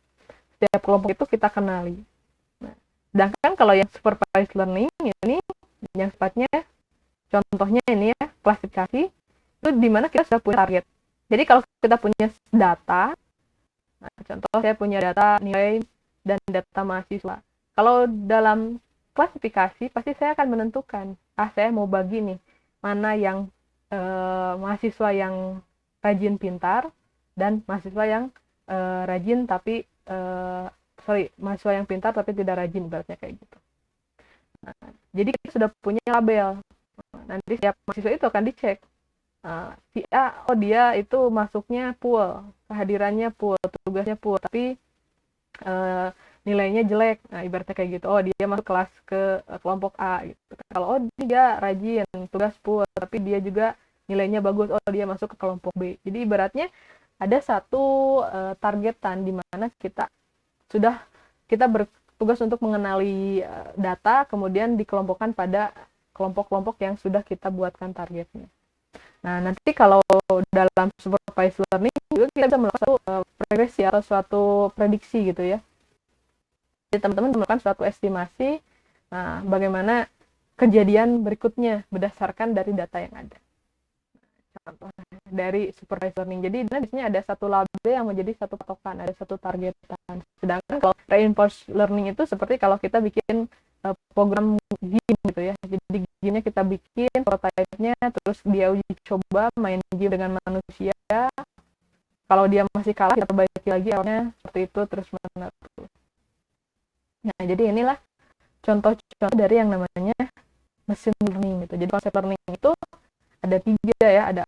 Setiap kelompok itu kita kenali. Nah, sedangkan kalau yang supervised learning ini yang sifatnya, contohnya ini ya, klasifikasi, itu dimana kita sudah punya target. Jadi kalau kita punya data, nah, contoh saya punya data nilai dan data mahasiswa. Kalau dalam klasifikasi, pasti saya akan menentukan, saya mau bagi nih, mana yang mahasiswa yang rajin pintar, dan mahasiswa yang rajin tapi mahasiswa yang pintar tapi tidak rajin, ibaratnya kayak gitu. Nah, jadi kita sudah punya label. Nanti setiap mahasiswa itu akan dicek. Si A, dia itu masuknya pool, kehadirannya pool, tugasnya pool, tapi nilainya jelek. Nah, ibaratnya kayak gitu. Dia masuk kelas ke kelompok A gitu. Kalau dia rajin, tugas pool, tapi dia juga nilainya bagus, dia masuk ke kelompok B. Jadi ibaratnya ada satu targetan di mana kita bertugas untuk mengenali data, kemudian dikelompokkan pada kelompok-kelompok yang sudah kita buatkan targetnya. Nah, nanti kalau dalam supervised learning juga kita bisa melakukan suatu regresi atau suatu prediksi gitu ya. Jadi teman-teman melakukan suatu estimasi, bagaimana kejadian berikutnya berdasarkan dari data yang ada. Contoh dari supervised learning. Jadi di sini ada satu label yang menjadi satu patokan, ada satu targetan. Sedangkan kalau reinforced learning itu seperti kalau kita bikin program game gitu ya. Jadi game-nya kita bikin prototipe-nya, terus dia uji coba main game dengan manusia. Kalau dia masih kalah, kita perbaiki lagi errornya, seperti itu terus menerus. Nah, jadi inilah contoh-contoh dari yang namanya machine learning gitu. Jadi konsep learning itu ada 3 ya, ada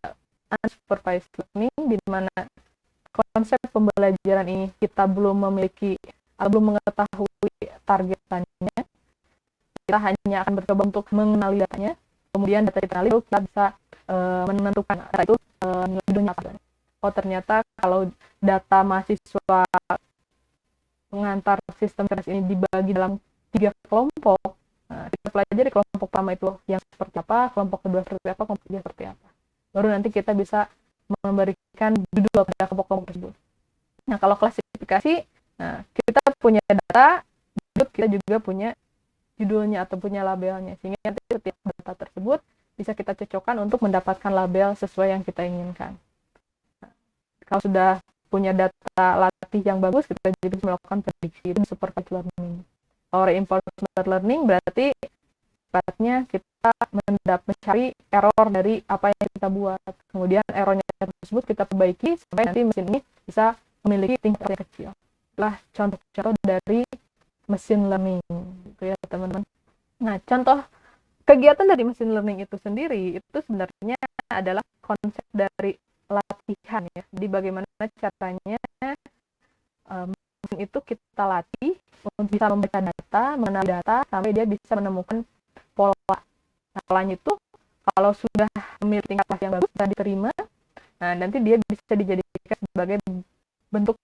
unsupervised learning, di mana konsep pembelajaran ini kita belum memiliki atau belum mengetahui targetannya. Kita hanya akan mencoba untuk mengenali datanya, kemudian data dikenali, lalu kita bisa menentukan data itu judulnya apa. Ternyata kalau data mahasiswa pengantar sistem cerdas ini dibagi dalam 3 kelompok, kita pelajari kelompok pertama itu yang seperti apa, kelompok kedua seperti apa, kelompok ketiga seperti apa. Baru nanti kita bisa memberikan judul pada kelompok-kelompok tersebut. Nah, kalau klasifikasi, kita punya data, kita juga punya judulnya atau punya labelnya, sehingga nanti setiap data tersebut bisa kita cocokkan untuk mendapatkan label sesuai yang kita inginkan. Kalau sudah punya data latih yang bagus, kita juga bisa melakukan prediksi. Itu supervised learning. Kalau reinforcement learning berarti sifatnya kita mencari error dari apa yang kita buat. Kemudian errornya tersebut kita perbaiki sampai nanti mesin ini bisa memiliki tingkat yang kecil. Itulah contoh-contoh dari machine learning, gitu ya teman-teman. Nah, contoh kegiatan dari machine learning itu sendiri itu sebenarnya adalah konsep dari latihan ya. Jadi bagaimana caranya mesin itu kita latih untuk bisa membaca data, mengenal data sampai dia bisa menemukan pola. Nah, polanya itu kalau sudah memiliki tingkat yang bagus dan diterima, nah nanti dia bisa dijadikan sebagai bentuk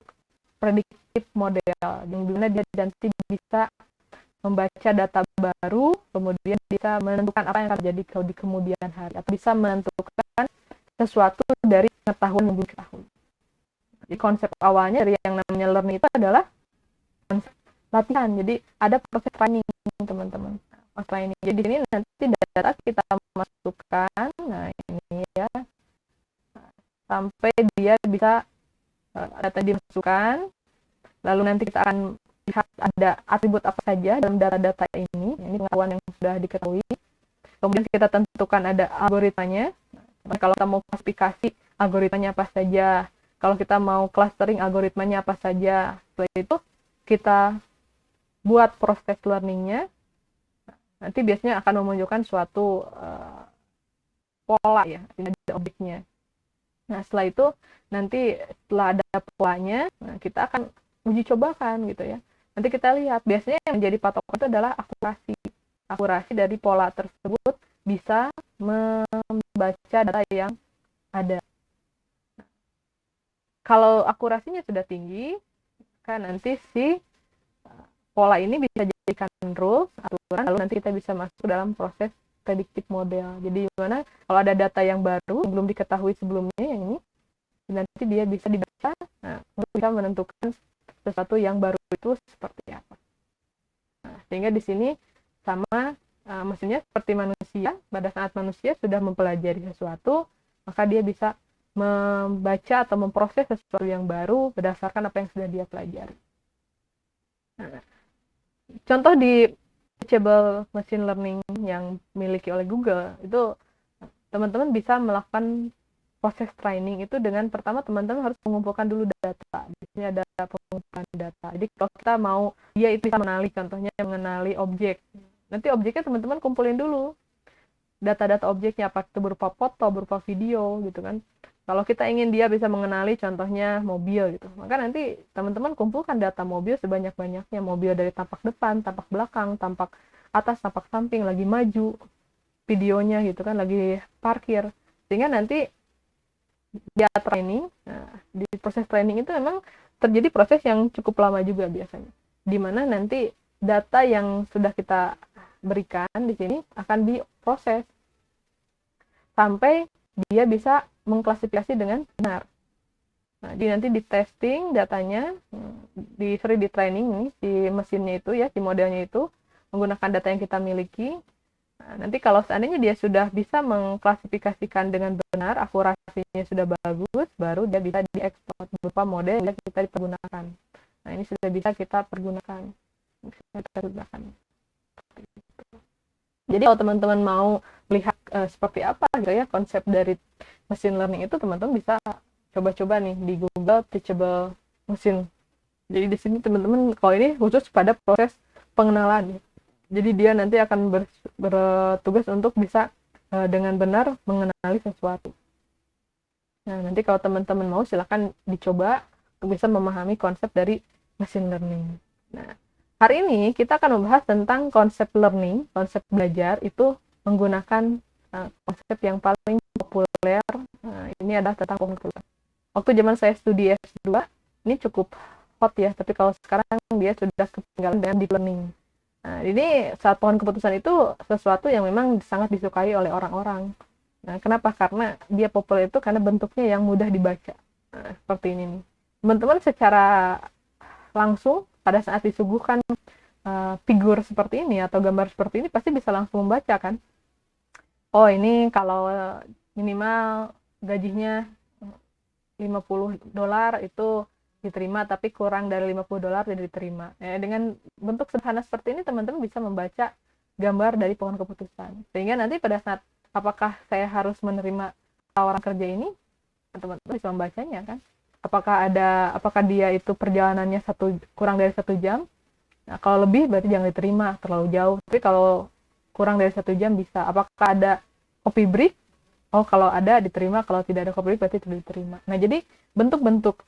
prediktif model, yang dimana dia nanti bisa membaca data baru, kemudian bisa menentukan apa yang akan terjadi di kemudian hari, atau bisa menentukan sesuatu dari pengetahuan yang belum diketahui. Jadi konsep awalnya dari yang namanya learning itu adalah konsep latihan. Jadi ada proses training, teman-teman. Training. Jadi ini nanti data kita masukkan, nah ini ya, sampai dia bisa data dimasukkan, lalu nanti kita akan lihat ada atribut apa saja dalam data-data ini pengetahuan yang sudah diketahui. Kemudian kita tentukan ada algoritmanya. Kalau kita mau klasifikasi, algoritmanya apa saja. Kalau kita mau clustering, algoritmanya apa saja. Setelah itu kita buat proses learning-nya. nanti biasanya akan memunculkan suatu pola ya, ini ada objeknya. Nah setelah itu nanti setelah ada polanya, nah, kita akan uji cobakan gitu ya. Nanti kita lihat biasanya yang menjadi patokan itu adalah akurasi dari pola tersebut bisa membaca data yang ada. Kalau akurasinya sudah tinggi, kan nanti si pola ini bisa dijadikan rules, aturan, lalu nanti kita bisa masuk dalam proses predictive model. Jadi gimana kalau ada data yang baru, yang belum diketahui sebelumnya, yang ini, nanti dia bisa dibaca, nah, untuk bisa menentukan sesuatu yang baru itu seperti apa. Nah, sehingga di sini sama maksudnya seperti manusia, pada saat manusia sudah mempelajari sesuatu, maka dia bisa membaca atau memproses sesuatu yang baru berdasarkan apa yang sudah dia pelajari. Nah, contoh di teachable machine learning yang dimiliki oleh Google, itu teman-teman bisa melakukan proses training itu dengan pertama teman-teman harus mengumpulkan dulu data. Di sini ada pengumpulan data. Jadi kalau kita mau dia itu bisa mengenali, contohnya mengenali objek. Nanti objeknya teman-teman kumpulin dulu. Data-data objeknya apa itu berupa foto, berupa video gitu kan. Kalau kita ingin dia bisa mengenali contohnya mobil gitu, maka nanti teman-teman kumpulkan data mobil sebanyak-banyaknya, mobil dari tampak depan, tampak belakang, tampak atas, tampak samping, lagi maju, videonya gitu kan, lagi parkir. Sehingga nanti dia training, nah, di proses training itu memang terjadi proses yang cukup lama juga biasanya, di mana nanti data yang sudah kita berikan di sini akan diproses sampai dia bisa mengklasifikasi dengan benar. Nah, jadi nanti di testing datanya, di training nih, si mesinnya itu ya, si modelnya itu menggunakan data yang kita miliki. Nah, nanti kalau seandainya dia sudah bisa mengklasifikasikan dengan benar, akurasinya sudah bagus, baru dia bisa diekspor berupa model yang kita dipergunakan. Nah, ini sudah bisa kita pergunakan. Jadi kalau teman-teman mau lihat seperti apa gitu ya konsep dari machine learning itu, teman-teman bisa coba-coba nih di Google Teachable Machine. Jadi di sini teman-teman kalau ini khusus pada proses pengenalan ya. Jadi dia nanti akan bertugas untuk bisa dengan benar mengenali sesuatu. Nah, nanti kalau teman-teman mau silakan dicoba untuk bisa memahami konsep dari machine learning. Nah, hari ini kita akan membahas tentang konsep learning, konsep belajar itu menggunakan konsep yang paling populer. Ini adalah tentang pohon keputusan. Waktu zaman saya studi S2, ini cukup hot ya, tapi kalau sekarang dia sudah ketinggalan dengan deep learning. Nah, ini saat pohon keputusan itu sesuatu yang memang sangat disukai oleh orang-orang. Nah, kenapa? Karena dia populer itu karena bentuknya yang mudah dibaca. Nah, seperti ini nih. Teman-teman secara langsung pada saat disuguhkan figur seperti ini atau gambar seperti ini pasti bisa langsung membaca kan. Oh, ini kalau minimal gajinya $50 itu diterima, tapi kurang dari $50 tidak diterima. Dengan bentuk sederhana seperti ini teman-teman bisa membaca gambar dari pohon keputusan. Sehingga nanti pada saat apakah saya harus menerima tawaran kerja ini, teman-teman bisa membacanya kan. Apakah dia itu perjalanannya kurang dari 1 jam? Nah, kalau lebih berarti jangan diterima, terlalu jauh. Tapi kalau kurang dari 1 jam bisa. Apakah ada copy break? Oh, kalau ada diterima, kalau tidak ada copy break berarti tidak diterima. Nah, jadi bentuk-bentuk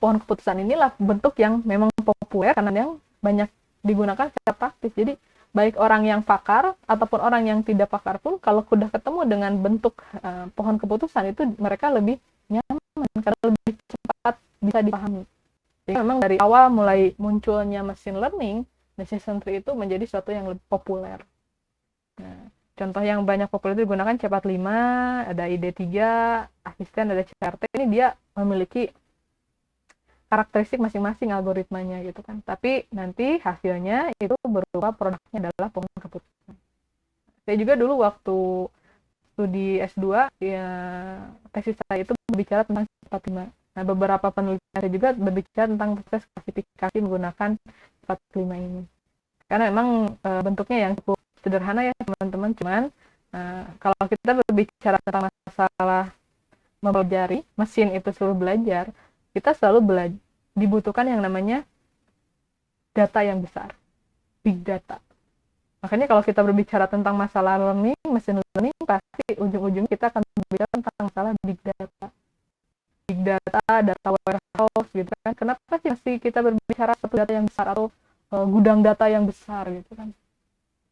pohon keputusan inilah bentuk yang memang populer karena yang banyak digunakan secara praktis. Jadi baik orang yang pakar ataupun orang yang tidak pakar pun kalau sudah ketemu dengan bentuk pohon keputusan itu mereka lebih nyaman karena lebih cepat bisa dipahami. Jadi memang dari awal mulai munculnya machine learning, decision tree itu menjadi sesuatu yang lebih populer. Nah, contoh yang banyak populer itu digunakan C45, ada ID3, asisten, ada CRT. Ini dia memiliki karakteristik masing-masing algoritmanya gitu kan. Tapi nanti hasilnya itu berupa produknya adalah pohon keputusan. Saya juga dulu waktu studi S2, ya, tesis saya itu berbicara tentang C45. Nah, beberapa penelitian juga berbicara tentang proses klasifikasi menggunakan C45 ini. Karena memang bentuknya yang cukup sederhana ya teman-teman. Cuman kalau kita berbicara tentang masalah mempelajari, mesin itu suruh belajar, kita selalu dibutuhkan yang namanya data yang besar, big data. Makanya kalau kita berbicara tentang masalah learning, machine learning, pasti ujung-ujungnya kita akan berbicara tentang masalah big data. Big data, data warehouse gitu kan. Kenapa sih mesti kita berbicara satu data yang besar atau gudang data yang besar gitu kan?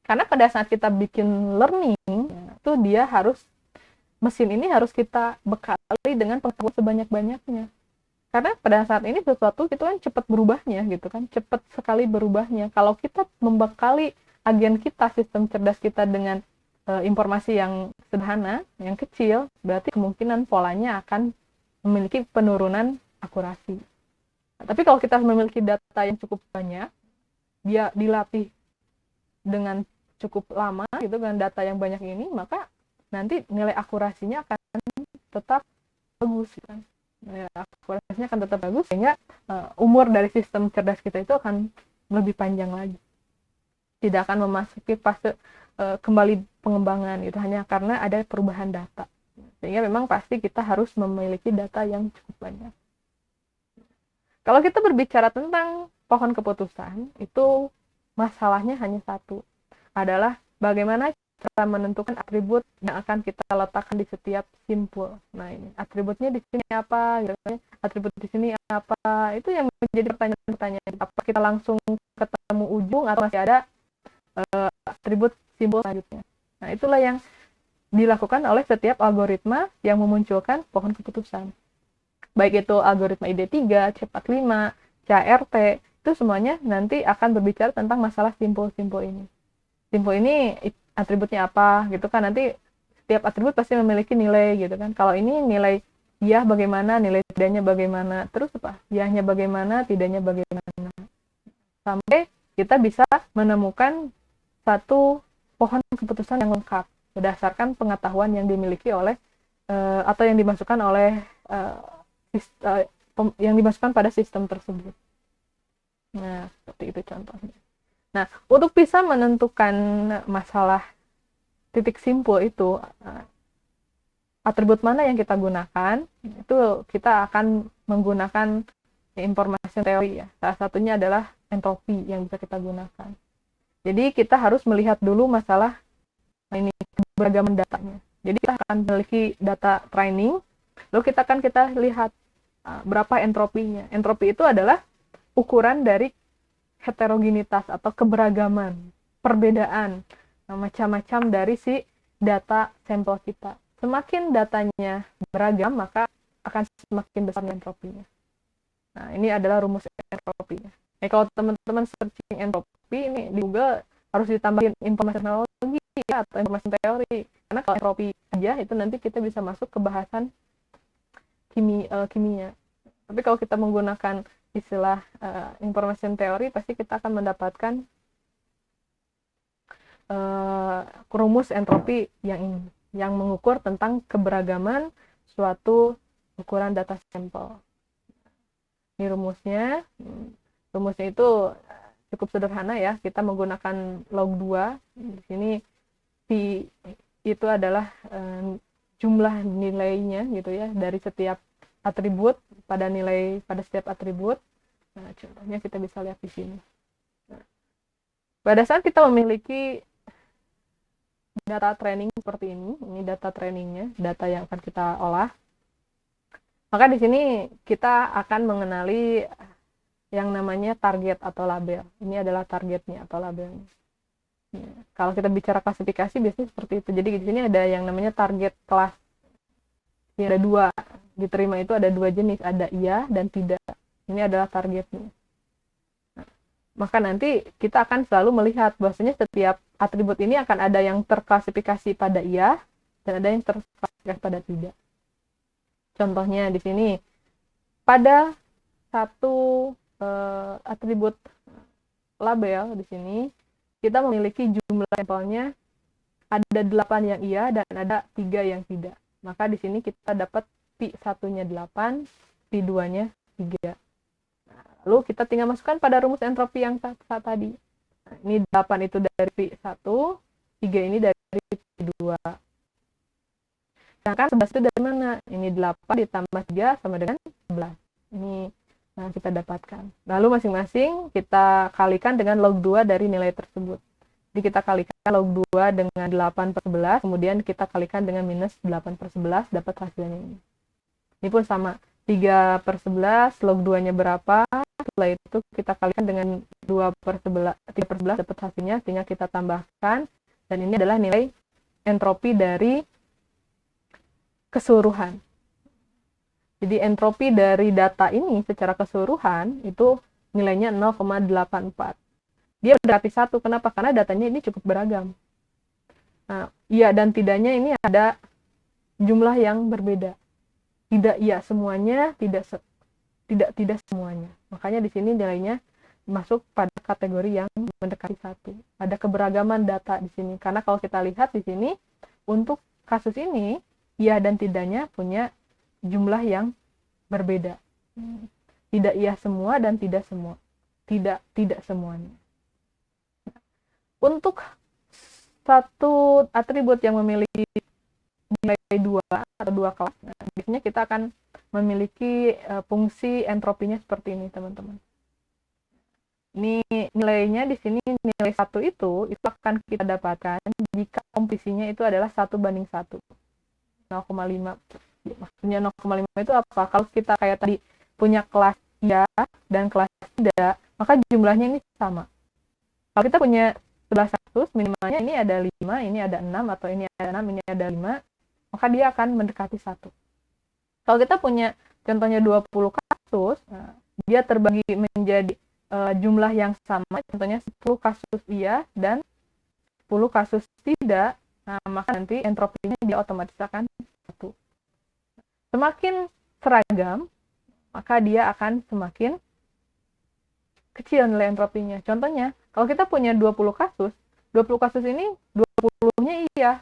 Karena pada saat kita bikin learning, itu dia harus, mesin ini harus kita bekali dengan pengetahuan sebanyak-banyaknya. Karena pada saat ini sesuatu itu kan cepat berubahnya gitu kan, cepat sekali berubahnya. Kalau kita membekali agen kita, sistem cerdas kita dengan informasi yang sederhana, yang kecil, berarti kemungkinan polanya akan memiliki penurunan akurasi. Nah, tapi kalau kita memiliki data yang cukup banyak, dia dilatih dengan cukup lama gitu dengan data yang banyak ini, maka nanti nilai akurasinya akan tetap bagus kan. Nilai akurasinya akan tetap bagus sehingga umur dari sistem cerdas kita itu akan lebih panjang lagi. Tidak akan memasuki fase kembali pengembangan itu hanya karena ada perubahan data. Sehingga memang pasti kita harus memiliki data yang cukup banyak. Kalau kita berbicara tentang pohon keputusan, itu masalahnya hanya satu, adalah bagaimana cara menentukan atribut yang akan kita letakkan di setiap simpul. Nah, ini atributnya di sini apa, gitu. Atribut di sini apa, itu yang menjadi pertanyaan-pertanyaan. Apa kita langsung ketemu ujung atau masih ada atribut simbol selanjutnya. Nah, itulah yang dilakukan oleh setiap algoritma yang memunculkan pohon keputusan. Baik itu algoritma ID3, C45, CRT, itu semuanya nanti akan berbicara tentang masalah simpul-simpul ini. Simpul ini atributnya apa gitu kan, nanti setiap atribut pasti memiliki nilai gitu kan. Kalau ini nilai iya bagaimana, nilai tidaknya bagaimana, terus apa? Iyahnya bagaimana, tidaknya bagaimana. Sampai kita bisa menemukan satu pohon keputusan yang lengkap berdasarkan pengetahuan yang dimiliki oleh atau yang dimasukkan oleh yang dimasukkan pada sistem tersebut. Nah, seperti itu contohnya. Nah, untuk bisa menentukan masalah titik simpul itu, atribut mana yang kita gunakan, itu kita akan menggunakan informasi teori ya. Salah satunya adalah entropi yang bisa kita gunakan. Jadi kita harus melihat dulu masalah ini keberagaman datanya. Jadi kita akan memiliki data training, lalu kita lihat berapa entropinya. Entropi itu adalah ukuran dari heterogenitas atau keberagaman, perbedaan macam-macam dari si data sampel kita. Semakin datanya beragam, maka akan semakin besar entropinya. Nah, ini adalah rumus entropinya. Kalau teman-teman searching entropi ini di Google harus ditambahin informasi teknologi ya, atau informasi teori. Karena kalau entropi aja itu nanti kita bisa masuk ke bahasan kimia. Tapi kalau kita menggunakan istilah informasi teori, pasti kita akan mendapatkan rumus entropi yang ini, yang mengukur tentang keberagaman suatu ukuran data sampel. Ini rumusnya. Rumusnya itu cukup sederhana ya. Kita menggunakan log 2. Di sini Pi itu adalah jumlah nilainya gitu ya dari setiap atribut pada setiap atribut. Nah, contohnya kita bisa lihat di sini. Nah, pada saat kita memiliki data training seperti ini data trainingnya, data yang akan kita olah, maka di sini kita akan mengenali yang namanya target atau label. Ini adalah targetnya atau labelnya. Ya, kalau kita bicara klasifikasi biasanya seperti itu. Jadi di sini ada yang namanya target kelas. Ini ada dua, diterima itu ada dua jenis, ada iya dan tidak. Ini adalah targetnya. Nah, maka nanti kita akan selalu melihat bahwasanya setiap atribut ini akan ada yang terklasifikasi pada iya dan ada yang terklasifikasi pada tidak. Contohnya di sini pada satu atribut label di sini kita memiliki jumlah sampelnya ada 8 yang iya dan ada 3 yang tidak. Maka di sini kita dapat pi 1-nya 8, pi 2-nya 3. Nah, lalu kita tinggal masukkan pada rumus entropi yang saat tadi. Nah, ini 8 itu dari pi 1, 3 ini dari pi 2. Sedangkan 11 itu dari mana? Ini 8 ditambah 3 sama dengan 11. Ini kita dapatkan. Lalu masing-masing kita kalikan dengan log 2 dari nilai tersebut. Jadi kita kalikan log 2 dengan 8/11, kemudian kita kalikan dengan minus 8/11, dapat hasilnya ini. Ini pun sama, 3/11, log 2-nya berapa, setelah itu kita kalikan dengan 3/11 dapat hasilnya, sehingga kita tambahkan, dan ini adalah nilai entropi dari keseluruhan. Jadi entropi dari data ini secara keseluruhan itu nilainya 0,84. Dia mendekati 1. Kenapa? Karena datanya ini cukup beragam. Nah, iya dan tidaknya ini ada jumlah yang berbeda. Tidak iya semuanya, tidak semuanya. Makanya di sini nilainya masuk pada kategori yang mendekati 1. Ada keberagaman data di sini. Karena kalau kita lihat di sini untuk kasus ini iya dan tidaknya punya jumlah yang berbeda. Tidak iya semua dan tidak semua. Tidak semuanya. Untuk satu atribut yang memiliki nilai 2 atau 2 kelas, nah, biasanya kita akan memiliki fungsi entropinya seperti ini, teman-teman. Ini nilainya di sini nilai 1 itu akan kita dapatkan jika komposisinya itu adalah 1:1. 0,5. Maksudnya 0,5 itu apa? Kalau kita kayak tadi punya kelas iya dan kelas tidak, maka jumlahnya ini sama. Kalau kita punya 11 kasus, minimalnya ini ada 5, ini ada 6, atau ini ada 6, ini ada 5, maka dia akan mendekati 1. Kalau kita punya contohnya 20 kasus, nah, dia terbagi menjadi jumlah yang sama, contohnya 10 kasus iya dan 10 kasus tidak, nah, maka nanti entropinya dia otomatis akan 1. Semakin seragam, maka dia akan semakin kecil nilai entropinya. Contohnya, kalau kita punya 20 kasus ini 20-nya iya,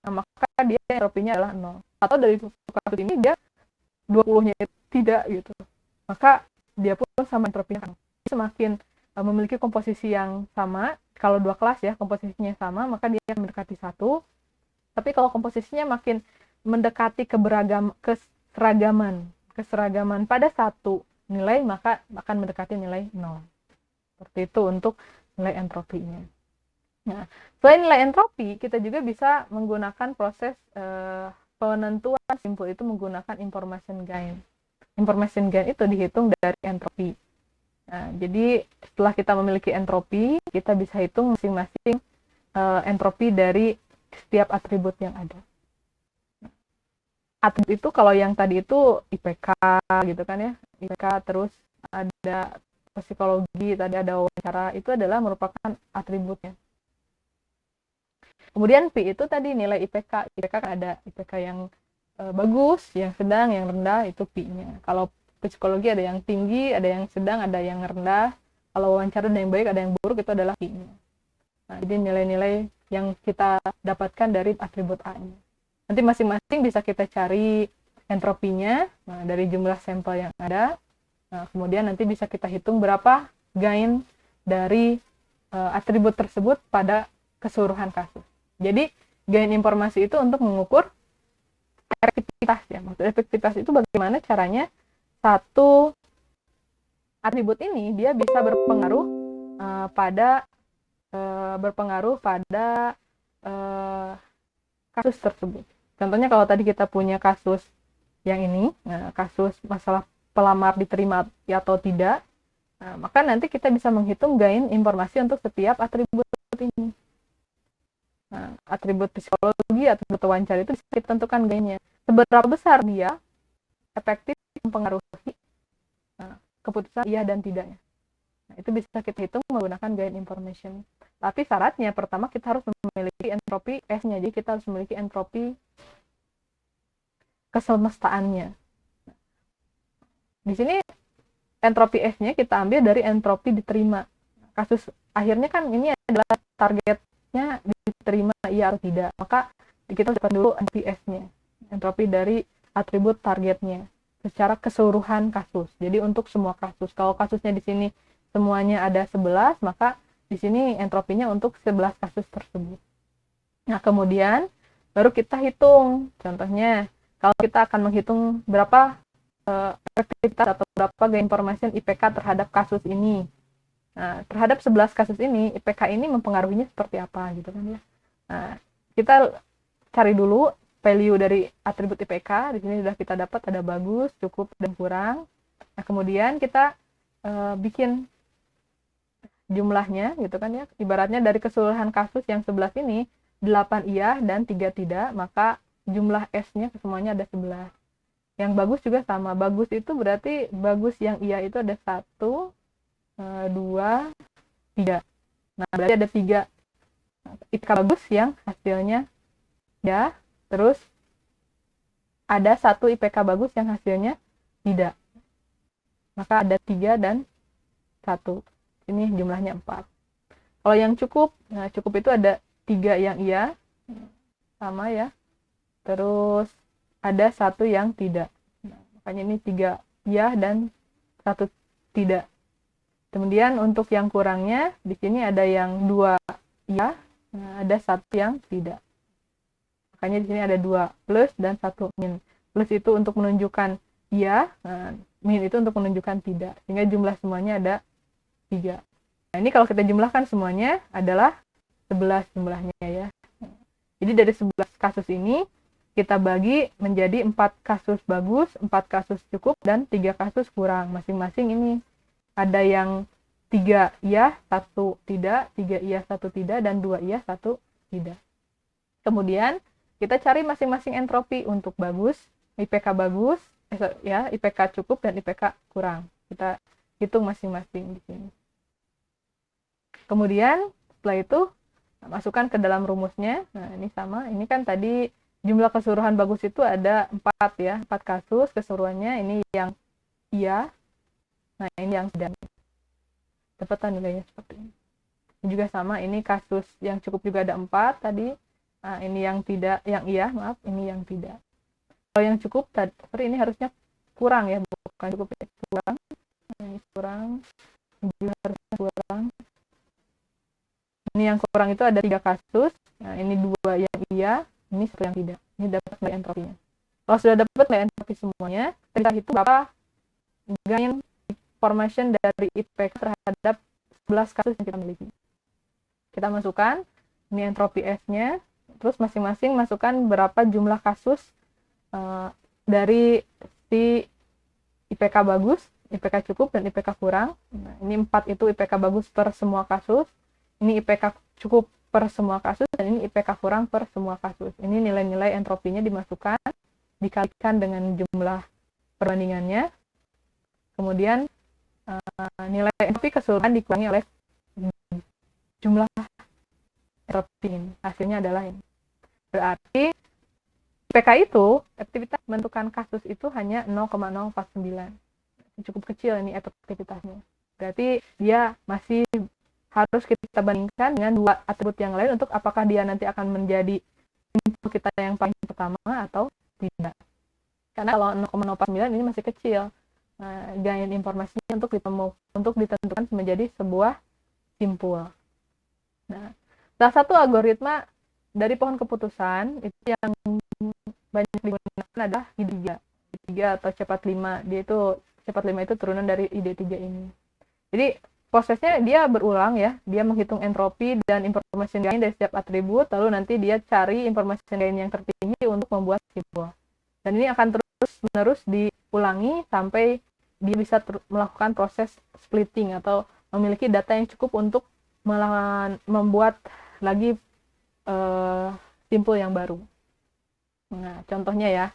nah, maka dia entropinya adalah 0. Atau dari 10 kasus ini dia 20-nya tidak gitu, maka dia pun sama entropinya. Semakin memiliki komposisi yang sama, kalau 2 kelas ya, komposisinya sama, maka dia akan mendekati 1. Tapi kalau komposisinya makin mendekati keseragaman pada 1 nilai, maka akan mendekati nilai 0. Seperti itu untuk nilai entropinya. Nah, selain nilai entropi, kita juga bisa menggunakan proses penentuan simpul itu menggunakan information gain. Information gain itu dihitung dari entropi. Nah, jadi setelah kita memiliki entropi, kita bisa hitung masing-masing entropi dari setiap atribut yang ada. Atribut itu kalau yang tadi itu IPK gitu kan ya, IPK, terus ada psikologi, tadi ada wawancara, itu adalah merupakan atributnya. Kemudian P itu tadi nilai IPK. IPK kan ada IPK yang bagus, yang sedang, yang rendah, itu P-nya. Kalau psikologi ada yang tinggi, ada yang sedang, ada yang rendah. Kalau wawancara ada yang baik, ada yang buruk, itu adalah P-nya. Nah, jadi nilai-nilai yang kita dapatkan dari atribut A-nya. Nanti masing-masing bisa kita cari entropinya, nah, dari jumlah sampel yang ada. Nah, kemudian nanti bisa kita hitung berapa gain dari atribut tersebut pada keseluruhan kasus. Jadi gain informasi itu untuk mengukur efektivitas ya. Maksud efektivitas itu bagaimana caranya satu atribut ini dia bisa berpengaruh pada kasus tersebut. Contohnya kalau tadi kita punya kasus yang ini, nah, kasus masalah pelamar diterima atau tidak, nah, maka nanti kita bisa menghitung gain informasi untuk setiap atribut ini. Nah, atribut psikologi, atribut wawancara itu bisa kita tentukan gainnya. Seberapa besar dia efektif mempengaruhi keputusan iya dan tidaknya. Nah, itu bisa kita hitung menggunakan gain information. Tapi syaratnya pertama kita harus memiliki entropi S-nya. Jadi kita harus memiliki entropi kesemestaannya. Di sini entropi S-nya kita ambil dari entropi diterima. Kasus akhirnya kan ini adalah targetnya diterima iya atau tidak. Maka kita dapat dulu entropi S-nya. Entropi dari atribut targetnya secara keseluruhan kasus. Jadi untuk semua kasus. Kalau kasusnya di sini semuanya ada 11, maka di sini entropinya untuk 11 kasus tersebut. Nah, kemudian baru kita hitung. Contohnya, kalau kita akan menghitung berapa efektivitas atau berapa gain information IPK terhadap kasus ini. Nah, terhadap 11 kasus ini, IPK ini mempengaruhinya seperti apa gitu kan ya. Nah, kita cari dulu value dari atribut IPK. Di sini sudah kita dapat ada bagus, cukup, dan kurang. Nah, kemudian kita bikin jumlahnya gitu kan ya. Ibaratnya dari keseluruhan kasus yang 11 ini, 8 iya dan 3 tidak, maka jumlah S-nya semuanya ada 11. Yang bagus juga sama. Bagus itu berarti bagus yang iya itu ada 1, 2, 3. Nah, berarti ada 3 IPK bagus yang hasilnya ya. Terus ada 1 IPK bagus yang hasilnya tidak. Maka ada 3 dan 1. Ini jumlahnya 4. Kalau yang cukup, nah cukup itu ada 3 yang iya, sama ya. Terus ada 1 yang tidak. Nah, makanya ini 3 iya dan 1 tidak. Kemudian untuk yang kurangnya, di sini ada yang 2 iya, nah, ada 1 yang tidak. Makanya di sini ada 2 plus dan 1 min. Plus itu untuk menunjukkan iya, nah, min itu untuk menunjukkan tidak. Sehingga jumlah semuanya ada 3. Nah, ini kalau kita jumlahkan semuanya adalah 11 jumlahnya ya. Jadi dari 11 kasus ini, kita bagi menjadi 4 kasus bagus, 4 kasus cukup, dan 3 kasus kurang. Masing-masing ini ada yang 3 iya, 1 tidak, 3 iya, 1 tidak, dan 2 iya, 1 tidak. Kemudian kita cari masing-masing entropi untuk bagus, IPK bagus, IPK cukup, dan IPK kurang. Kita hitung masing-masing di sini. Kemudian setelah itu masukkan ke dalam rumusnya. Nah, ini sama. Ini kan tadi jumlah keseluruhan bagus itu ada 4 ya, 4 kasus keseluruhannya. Ini yang iya. Nah, ini yang tidak. Dapatan nilainya seperti ini. Ini juga sama, ini kasus yang cukup juga ada 4 tadi. Nah, ini yang tidak, yang iya, maaf, ini yang tidak. Kalau yang cukup tadi, ini harusnya kurang ya, bukan cukup, kurang. Nah, ini kurang. Ini juga harusnya kurang. Ini yang kurang itu ada 3 kasus. Nah, ini 2 yang iya, ini 1 yang tidak. Ini dapat nilai entropinya. Kalau sudah dapat nilai entropi semuanya, kita hitung berapa gain information dari IPK terhadap 11 kasus yang kita miliki. Kita masukkan ini entropi S-nya, terus masing-masing masukkan berapa jumlah kasus dari si IPK bagus, IPK cukup, dan IPK kurang. Nah, ini 4 itu IPK bagus per semua kasus. Ini IPK cukup per semua kasus, dan ini IPK kurang per semua kasus. Ini nilai-nilai entropinya dimasukkan, dikalikan dengan jumlah perbandingannya. Kemudian nilai entropi keseluruhan dikurangi oleh jumlah entropi ini. Hasilnya adalah ini. Berarti IPK itu, efektivitas menentukan kasus itu hanya 0,049. Cukup kecil ini efektivitasnya. Berarti dia masih harus kita bandingkan dengan 2 atribut yang lain untuk apakah dia nanti akan menjadi info kita yang paling pertama atau tidak. Karena kalau 0,049 ini masih kecil. Gain informasinya untuk ditentukan menjadi sebuah simpul. Nah, salah satu algoritma dari pohon keputusan itu yang banyak digunakan adalah ID3. ID3 atau cepat 5. Dia itu cepat 5 itu turunan dari ID3 ini. Jadi prosesnya dia berulang ya, dia menghitung entropi dan information gain dari setiap atribut, lalu nanti dia cari information gain yang tertinggi untuk membuat simpul. Dan ini akan terus-menerus diulangi sampai dia bisa melakukan proses splitting atau memiliki data yang cukup untuk membuat lagi simpul yang baru. Nah, contohnya ya.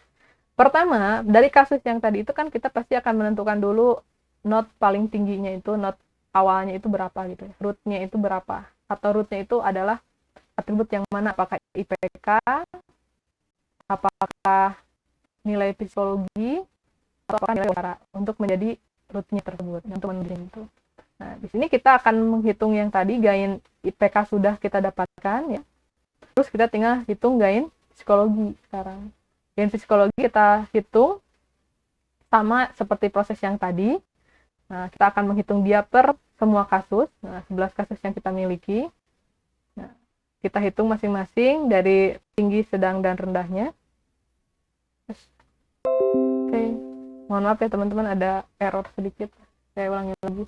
Pertama, dari kasus yang tadi itu kan kita pasti akan menentukan dulu not paling tingginya itu, not awalnya itu berapa gitu ya, rootnya itu berapa, atau rootnya itu adalah atribut yang mana, apakah IPK, apakah nilai psikologi, atau apakah nilai wawancara, untuk menjadi rootnya tersebut, untuk menuju itu. Nah, di sini kita akan menghitung yang tadi gain IPK sudah kita dapatkan ya, terus kita tinggal hitung gain psikologi sekarang. Gain psikologi kita hitung sama seperti proses yang tadi. Nah, kita akan menghitung dia per semua kasus. Nah, 11 kasus yang kita miliki. Nah, kita hitung masing-masing dari tinggi, sedang, dan rendahnya. Oke. Mohon maaf ya teman-teman, ada error sedikit. Saya ulangi lagi.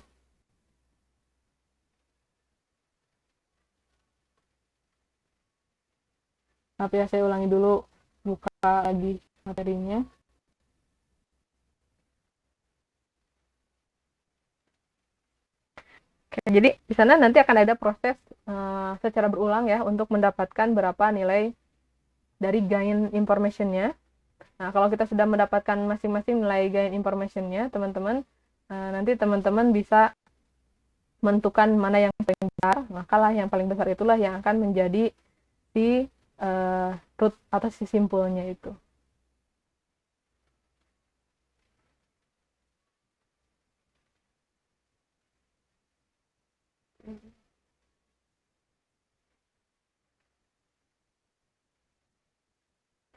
Maaf ya, saya ulangi dulu, buka lagi materinya. Oke, jadi di sana nanti akan ada proses secara berulang ya untuk mendapatkan berapa nilai dari gain information-nya. Nah, kalau kita sudah mendapatkan masing-masing nilai gain information-nya, teman-teman, nanti teman-teman bisa menentukan mana yang paling besar, makalah yang paling besar itulah yang akan menjadi si root atau si simpulnya itu.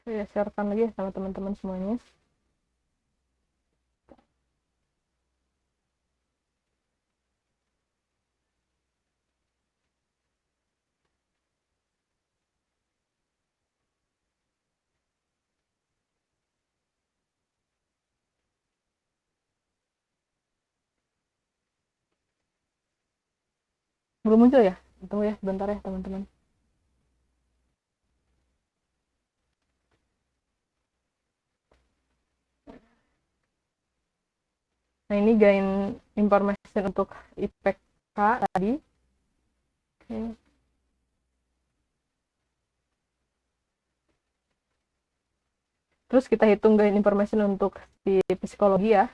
Saya sharekan lagi sama teman-teman semuanya. Belum muncul ya? Tunggu ya, sebentar ya teman-teman. Nah, ini gain information untuk IPK tadi. Oke. Terus kita hitung gain information untuk si psikologi ya.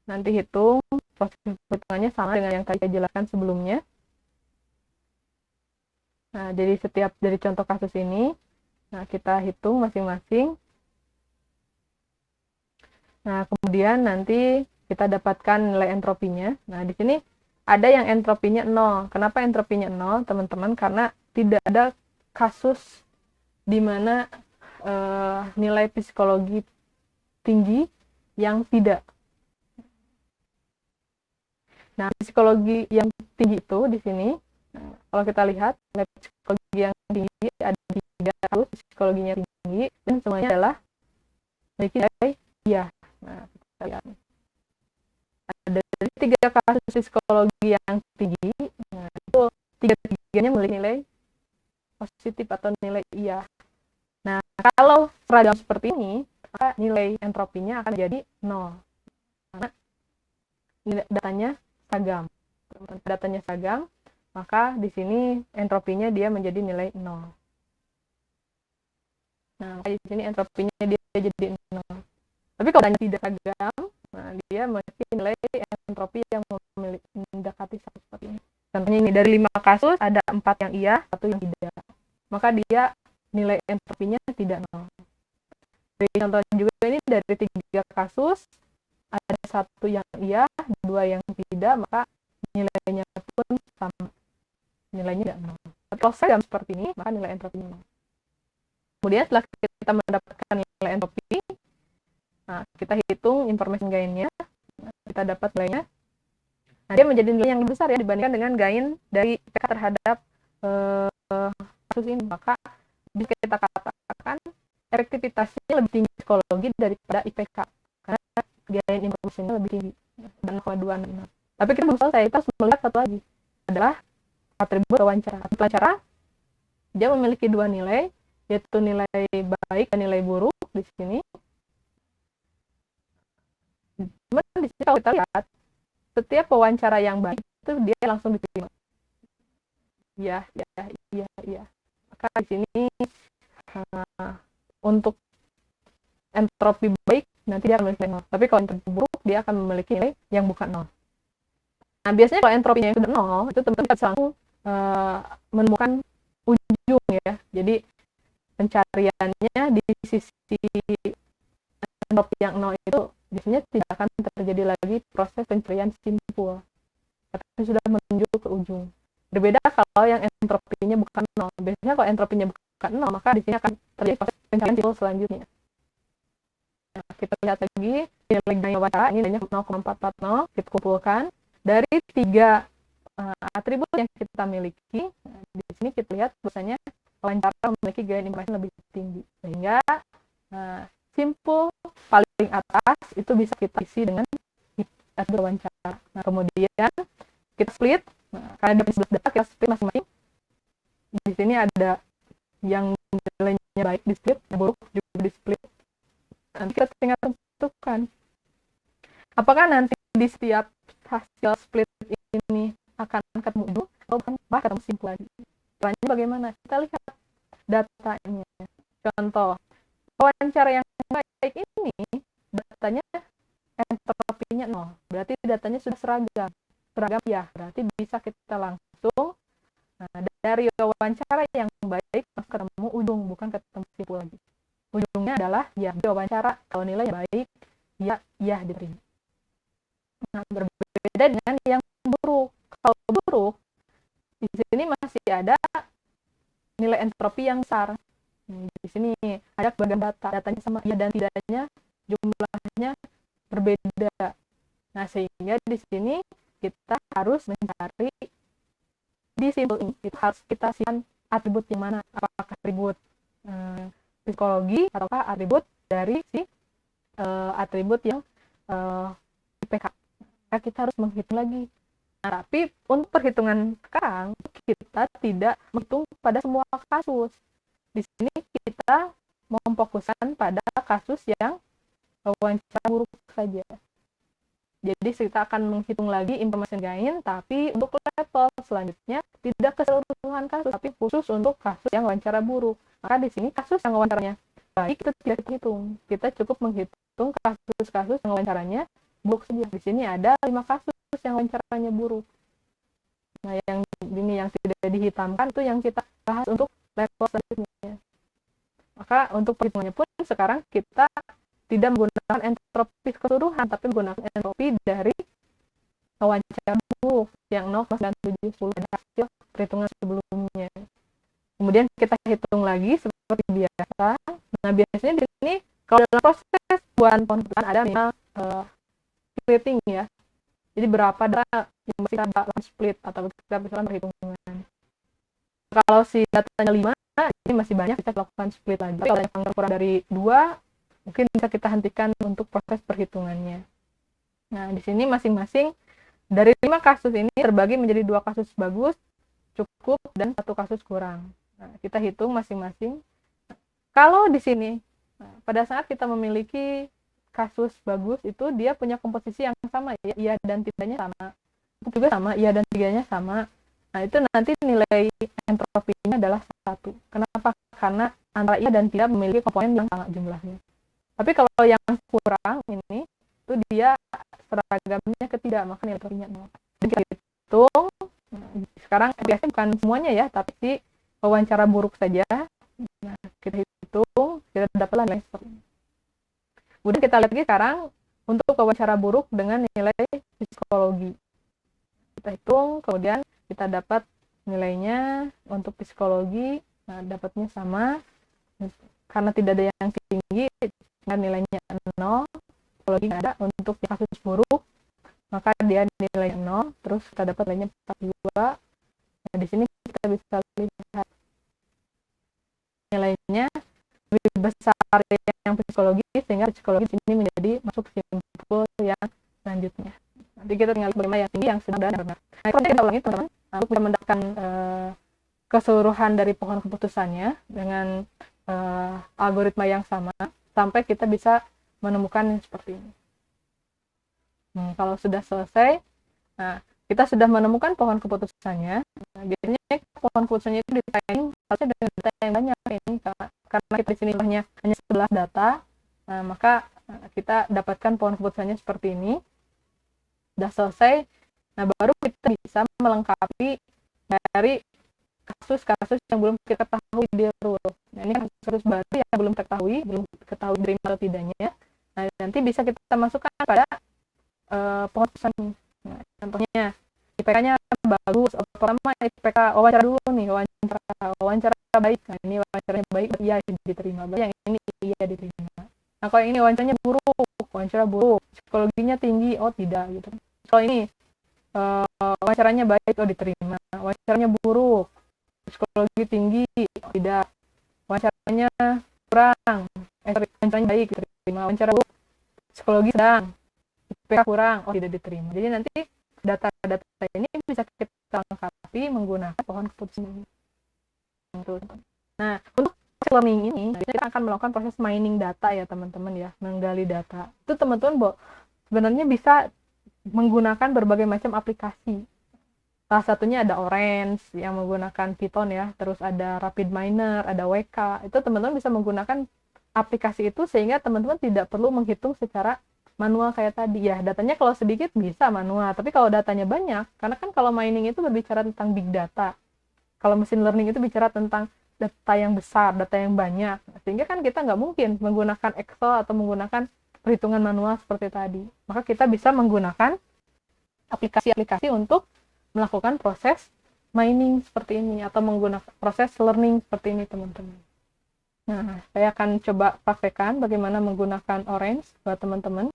Nanti hitung, proses hitungannya sama dengan yang tadi saya jelaskan sebelumnya. Nah, jadi setiap dari contoh kasus ini, nah kita hitung masing-masing. Nah, kemudian nanti kita dapatkan nilai entropinya. Nah, di sini ada yang entropinya 0. Kenapa entropinya 0, teman-teman? Karena tidak ada kasus di mana nilai psikologi tinggi yang tidak. Nah, psikologi yang tinggi itu di sini, nah, kalau kita lihat, nilai psikologi yang tinggi ada 3 kasus psikologinya tinggi, dan semuanya adalah memiliki nilai iya. Nah, kita lihat. Ada 3 kasus psikologi yang tinggi, nah, itu 3-tiganya memiliki nilai positif atau nilai iya. Nah, kalau seragam seperti ini, maka nilai entropinya akan jadi 0. Karena datanya seragam. Datanya seragam, maka di sini entropinya dia menjadi nilai 0. Nah, di sini entropinya dia jadi 0. Tapi kalau datanya tidak seragam, nah dia memiliki nilai entropi yang mendekati 1 seperti ini. Contohnya ini, dari 5 kasus, ada 4 yang iya, 1 yang tidak. Maka dia nilai entropinya tidak 0. Dari contoh juga ini, dari 3 kasus, ada 1 yang iya, 2 yang tidak, maka nilainya pun sama. Nilainya tidak 0. Kalau seragam seperti ini, maka nilai entropinya 0. Kemudian setelah kita mendapatkan nilai entropi, nah, kita hitung information gain-nya, kita dapat nilainya. Nah, dia menjadi nilai yang lebih besar ya dibandingkan dengan gain dari IPK terhadap kasus ini. Maka bisa kita katakan efektivitasnya lebih tinggi psikologi daripada IPK karena gain information-nya lebih tinggi, 0,26. Tapi kita belum selesai, kita harus melihat satu lagi, adalah atribut wawancara. Atribut wawancara, dia memiliki 2 nilai, yaitu nilai baik dan nilai buruk di sini. Cuman di sini kalau kita lihat, setiap wawancara yang baik itu dia langsung diterima. Iya. Maka di sini untuk entropi baik nanti dia akan memiliki 0. Tapi kalau entropi buruk dia akan memiliki nilai yang bukan 0. Nah, biasanya kalau entropinya sudah 0, itu teman-teman bisa langsung menemukan ujung ya. Jadi pencariannya di sisi entropi yang 0 itu biasanya tidak akan terjadi lagi proses pencarian simpul, tapi sudah menuju ke ujung. Berbeda kalau yang entropinya bukan 0. Biasanya kalau entropinya bukan 0, maka di sini akan terjadi proses pencarian simpul selanjutnya. Nah, kita lihat lagi nilai gain wawancara ini nilainya 0,440, kita kumpulkan dari 3 atribut yang kita miliki. Nah, di sini kita lihat bahwasanya wawancara memiliki gain information lebih tinggi, sehingga simpul paling atas itu bisa kita isi dengan atribut wawancara. Nah, kemudian kita split, karena ada data kita split masing-masing. Di sini ada yang nilainya baik di split, yang buruk juga di split. Nanti kita tinggal tentukan apakah nanti di setiap hasil split ini akan ketemu ujung atau bahkan ketemu simpul lagi. Caranya bagaimana? Kita lihat datanya. Contoh, wawancara yang baik ini datanya entropinya 0. Berarti datanya sudah seragam. Seragam ya, berarti bisa kita langsung dari wawancara yang baik ketemu ujung, bukan ketemu simpul lagi. Ujungnya adalah ya wawancara, kalau nilai baik ya diterima. Nah, berbeda dengan yang buruk. Kalau buruk, di sini masih ada nilai entropi yang besar. Di sini ada bagian datanya sama iya dan tidaknya jumlahnya berbeda. Nah, sehingga di sini kita harus mencari di simpul ini, itu harus kita simpan atribut yang mana, apakah atribut psikologi ataukah atribut dari si atribut yang IPK. Kita harus menghitung lagi. Nah, tapi untuk perhitungan sekarang kita tidak menghitung pada semua kasus. Di sini kita memfokuskan pada kasus yang wawancara buruk saja. Jadi kita akan menghitung lagi information gain, tapi untuk level selanjutnya tidak keseluruhan kasus, tapi khusus untuk kasus yang wawancara buruk. Maka di sini kasus yang wawancaranya baik itu tidak dihitung. Kita cukup menghitung kasus-kasus yang wawancaranya buruk saja. Di sini ada 5 kasus yang wawancaranya buruk. Nah, yang ini yang tidak dihitamkan itu yang kita bahas untuk level selanjutnya. Maka untuk perhitungannya pun sekarang kita tidak menggunakan entropi keseluruhan, tapi menggunakan entropi dari wawancara buruk yang 0,9710 dari hasil perhitungan sebelumnya. Kemudian kita hitung lagi seperti biasa. Nah, biasanya di sini kalau dalam proses pembuatan pohon keputusan ada minimal splitting ya. Jadi berapa data yang mesti kita lakukan split atau kita bisa perhitungan. Kalau si datanya 5, ini masih banyak kita lakukan split lagi. Tapi kalau yang kurang dari 2, mungkin bisa kita hentikan untuk proses perhitungannya. Nah, di sini masing-masing dari 5 kasus ini terbagi menjadi 2 kasus bagus, cukup, dan 1 kasus kurang. Nah, kita hitung masing-masing. Kalau di sini, pada saat kita memiliki kasus bagus itu dia punya komposisi yang sama, ya, iya dan tidaknya sama. Itu juga sama, iya dan tidaknya sama. Nah, itu nanti nilai entropinya adalah 1. Kenapa? Karena antara iya dan tidak memiliki komponen yang sama jumlahnya. Tapi kalau yang kurang ini, itu dia seragamnya ketidak, maka nilai entropinya 0. Jadi kita hitung, sekarang biasanya bukan semuanya ya, tapi si wawancara buruk saja. Nah, kita hitung, kita dapatlah nilai seperti ini. Kemudian kita lihat lagi sekarang untuk wawancara buruk dengan nilai psikologi. Kita hitung, kemudian kita dapat nilainya untuk psikologi, nah dapatnya sama. Karena tidak ada yang tinggi, nilainya 0. Psikologi nggak ada. Untuk kasus buruk, maka dia nilainya 0. Terus kita dapat nilainya 42. Nah, di sini kita bisa lihat nilainya lebih besar yang psikologi, sehingga psikologi ini menjadi masuk simpul yang selanjutnya. Nanti kita tinggal bagaimana yang tinggi, yang sedang, dan yang rendah. Nah, itu kita ulangi teman-teman untuk bisa mendapatkan keseluruhan dari pohon keputusannya dengan algoritma yang sama sampai kita bisa menemukan yang seperti ini. Kalau sudah selesai, nah kita sudah menemukan pohon keputusannya. Nah, biasanya pohon keputusannya itu di-training harusnya dengan data yang banyak ini, karena kita di sini hanya 11 data. Nah, maka kita dapatkan pohon keputusannya seperti ini. Sudah selesai. Nah, baru kita bisa melengkapi dari kasus-kasus yang belum kita ketahui di rule. Nah, ini kasus baru yang belum ketahui diterima atau tidaknya. Nah, nanti bisa kita masukkan pada pohon keputusan. Nah, contohnya IPK-nya bagus. Pertama IPK wawancara dulu nih, wawancara baik. Nah, ini wawancaranya baik, iya diterima. Yang ini iya diterima. Nah, kalau ini wawancaranya buruk, wawancara buruk. Psikologinya tinggi, oh tidak gitu. Kalau ini wawancaranya baik, oh diterima. Wawancaranya buruk, psikologi tinggi, oh tidak. Wawancaranya kurang, wawancaranya baik diterima. Wawancara buruk, psikologi sedang, IPK kurang, oh tidak diterima. Jadi nanti data-data ini bisa kita lengkapi menggunakan pohon keputusan. Nah, untuk learning ini kita akan melakukan proses mining data ya teman-teman ya, menggali data. Itu teman-teman sebenarnya bisa menggunakan berbagai macam aplikasi. Salah satunya ada Orange yang menggunakan Python ya, terus ada RapidMiner, ada WK. Itu teman-teman bisa menggunakan aplikasi itu sehingga teman-teman tidak perlu menghitung secara manual kayak tadi ya. Datanya kalau sedikit bisa manual, tapi kalau datanya banyak, karena kan kalau mining itu berbicara tentang big data. Kalau machine learning itu bicara tentang data yang besar, data yang banyak. Sehingga kan kita nggak mungkin menggunakan Excel atau menggunakan perhitungan manual seperti tadi. Maka kita bisa menggunakan aplikasi-aplikasi untuk melakukan proses mining seperti ini atau menggunakan proses learning seperti ini teman-teman. Nah, saya akan coba praktekkan bagaimana menggunakan Orange buat teman-teman.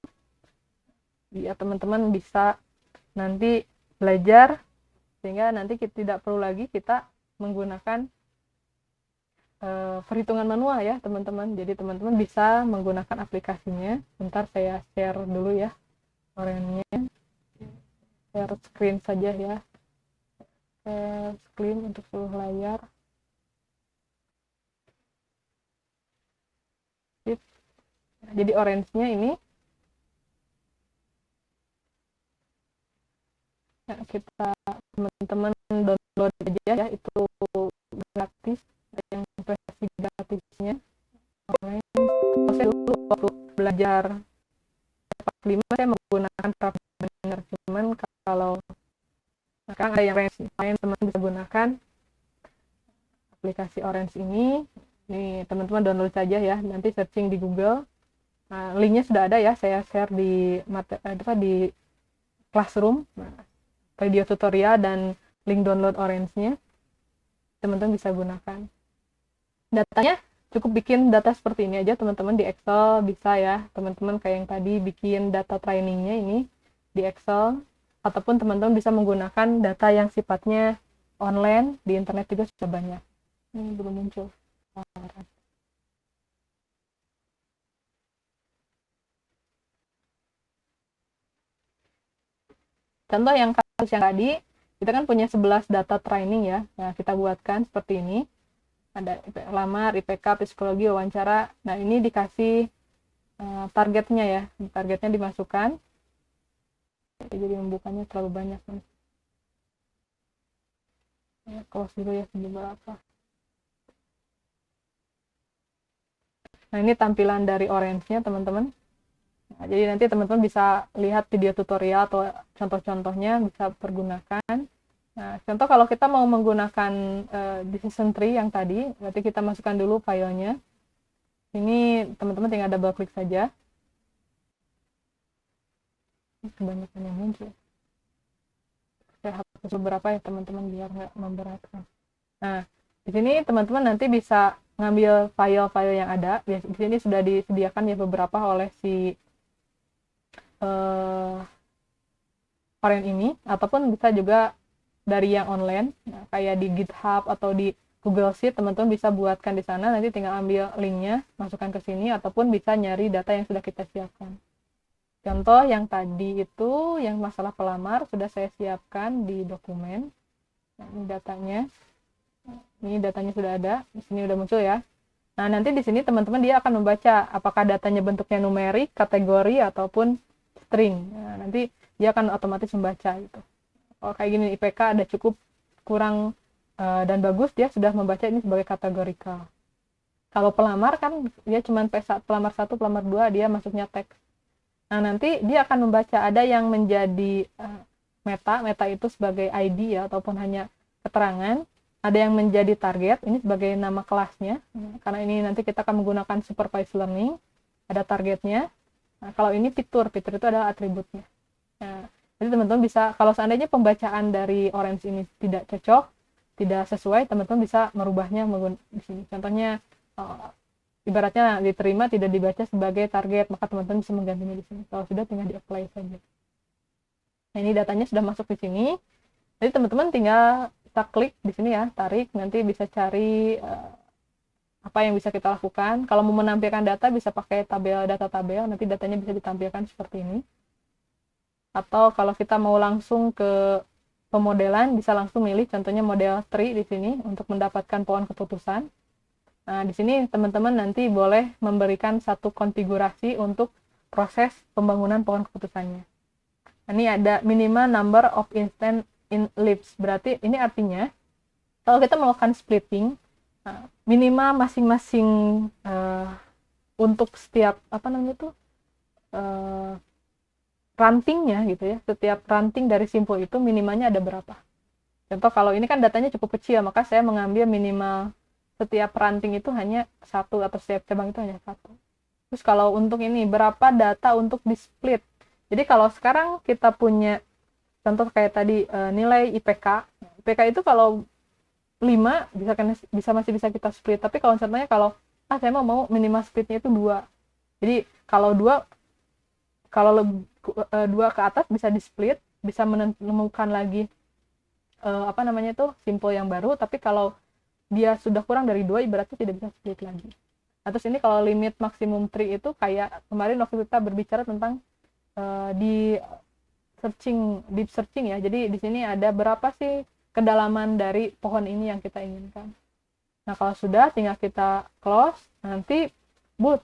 Biar teman-teman bisa nanti belajar sehingga nanti kita tidak perlu lagi kita menggunakan perhitungan manual ya teman-teman. Jadi teman-teman bisa menggunakan aplikasinya. Bentar saya share dulu ya Orange-nya. Share screen saja ya. Share screen untuk seluruh layar. Jadi Orange-nya ini ya, kita teman-teman download aja ya, itu gratis, yang versi gratisnya. Saya dulu waktu belajar 5 saya menggunakan RapidMiner, cuman kalau sekarang ada yang lain teman bisa gunakan aplikasi Orange ini. Nih teman-teman download saja ya, nanti searching di Google. Nah, linknya sudah ada ya, saya share di di Classroom, video tutorial dan link download Orange-nya. Teman-teman bisa gunakan. Datanya cukup bikin data seperti ini aja teman-teman di Excel bisa ya. Teman-teman kayak yang tadi bikin data trainingnya ini di Excel, ataupun teman-teman bisa menggunakan data yang sifatnya online di internet juga sudah banyak. Ini belum muncul. Contoh yang kasus yang tadi, kita kan punya 11 data training ya. Nah, kita buatkan seperti ini. Ada lamar, IPK, psikologi, wawancara. Nah, ini dikasih targetnya ya. Targetnya dimasukkan. Jadi membukanya terlalu banyak. Ya, close dulu ya, berapa. Nah, ini tampilan dari Orange-nya, teman-teman. Nah, jadi nanti teman-teman bisa lihat video tutorial atau contoh-contohnya bisa pergunakan. Nah, contoh kalau kita mau menggunakan decision tree yang tadi, berarti kita masukkan dulu filenya. Ini teman-teman tinggal double klik saja. Kebanyakan yang muncul. Saya hapus beberapa ya teman-teman biar nggak memberatkan. Nah, di sini teman-teman nanti bisa ngambil file-file yang ada. Di sini sudah disediakan ya beberapa oleh si Orange ini, ataupun bisa juga dari yang online, nah, kayak di GitHub atau di Google Sheet, teman-teman bisa buatkan di sana, nanti tinggal ambil linknya, masukkan ke sini, ataupun bisa nyari data yang sudah kita siapkan. Contoh yang tadi itu, yang masalah pelamar, sudah saya siapkan di dokumen. Nah, ini datanya sudah ada, di sini udah muncul ya. Nah, nanti di sini teman-teman dia akan membaca apakah datanya bentuknya numerik, kategori, ataupun string. Nah, nanti dia akan otomatis membaca gitu. Kalau kayak gini IPK ada cukup kurang dan bagus, dia sudah membaca ini sebagai kategorikal. Kalau pelamar kan dia cuma pelamar 1, pelamar 2 dia masuknya teks. Nah, nanti dia akan membaca ada yang menjadi meta itu sebagai ID ya, ataupun hanya keterangan. Ada yang menjadi target, ini sebagai nama kelasnya. Karena ini nanti kita akan menggunakan supervised learning, ada targetnya. Nah, kalau ini fitur itu adalah atributnya. Nah, jadi teman-teman bisa, kalau seandainya pembacaan dari Orange ini tidak cocok, tidak sesuai, teman-teman bisa merubahnya di sini. Contohnya, ibaratnya diterima tidak dibaca sebagai target, maka teman-teman bisa menggantinya di sini. Kalau sudah, tinggal di-apply saja. Nah, ini datanya sudah masuk di sini. Jadi teman-teman tinggal kita klik di sini ya, tarik, nanti bisa cari apa yang bisa kita lakukan. Kalau mau menampilkan data bisa pakai data tabel, nanti datanya bisa ditampilkan seperti ini. Atau kalau kita mau langsung ke pemodelan, bisa langsung milih contohnya model tree di sini untuk mendapatkan pohon keputusan. Nah, di sini teman-teman nanti boleh memberikan satu konfigurasi untuk proses pembangunan pohon keputusannya. Ini ada minimal number of instant in leaves. Berarti ini artinya kalau kita melakukan splitting, minimal masing-masing untuk setiap rantingnya gitu ya. Setiap ranting dari simpul itu minimalnya ada berapa. Contoh kalau ini kan datanya cukup kecil, maka saya mengambil minimal setiap ranting itu hanya satu atau setiap cabang itu hanya satu. Terus kalau untuk ini berapa data untuk di split. Jadi kalau sekarang kita punya contoh kayak tadi nilai IPK. IPK itu kalau 5 masih bisa kita split. Tapi kalau contohnya kalau saya mau minimal splitnya itu 2. Jadi kalau 2 ke atas bisa di split, bisa menemukan lagi simpul yang baru. Tapi kalau dia sudah kurang dari 2 berarti tidak bisa split lagi. Nah, terus ini kalau limit maksimum tree itu kayak kemarin waktu kita berbicara tentang deep searching ya. Jadi di sini ada berapa sih kedalaman dari pohon ini yang kita inginkan. Nah, kalau sudah tinggal kita close, nanti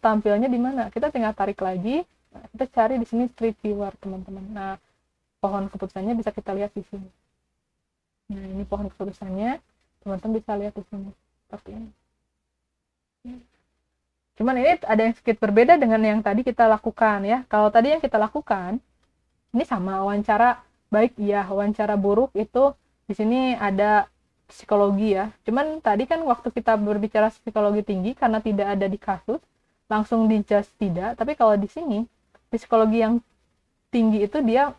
tampilnya di mana? Kita tinggal tarik lagi. Nah, kita cari di sini street viewer, teman-teman. Nah, pohon keputusannya bisa kita lihat di sini. Nah, ini pohon keputusannya, teman-teman bisa lihat di sini seperti ini. Cuman ini ada yang sedikit berbeda dengan yang tadi kita lakukan ya. Kalau tadi yang kita lakukan ini sama wawancara baik iya, wawancara buruk itu di sini ada psikologi ya. Cuman tadi kan waktu kita berbicara psikologi tinggi karena tidak ada di kasus, langsung di just tidak. Tapi kalau di sini psikologi yang tinggi itu dia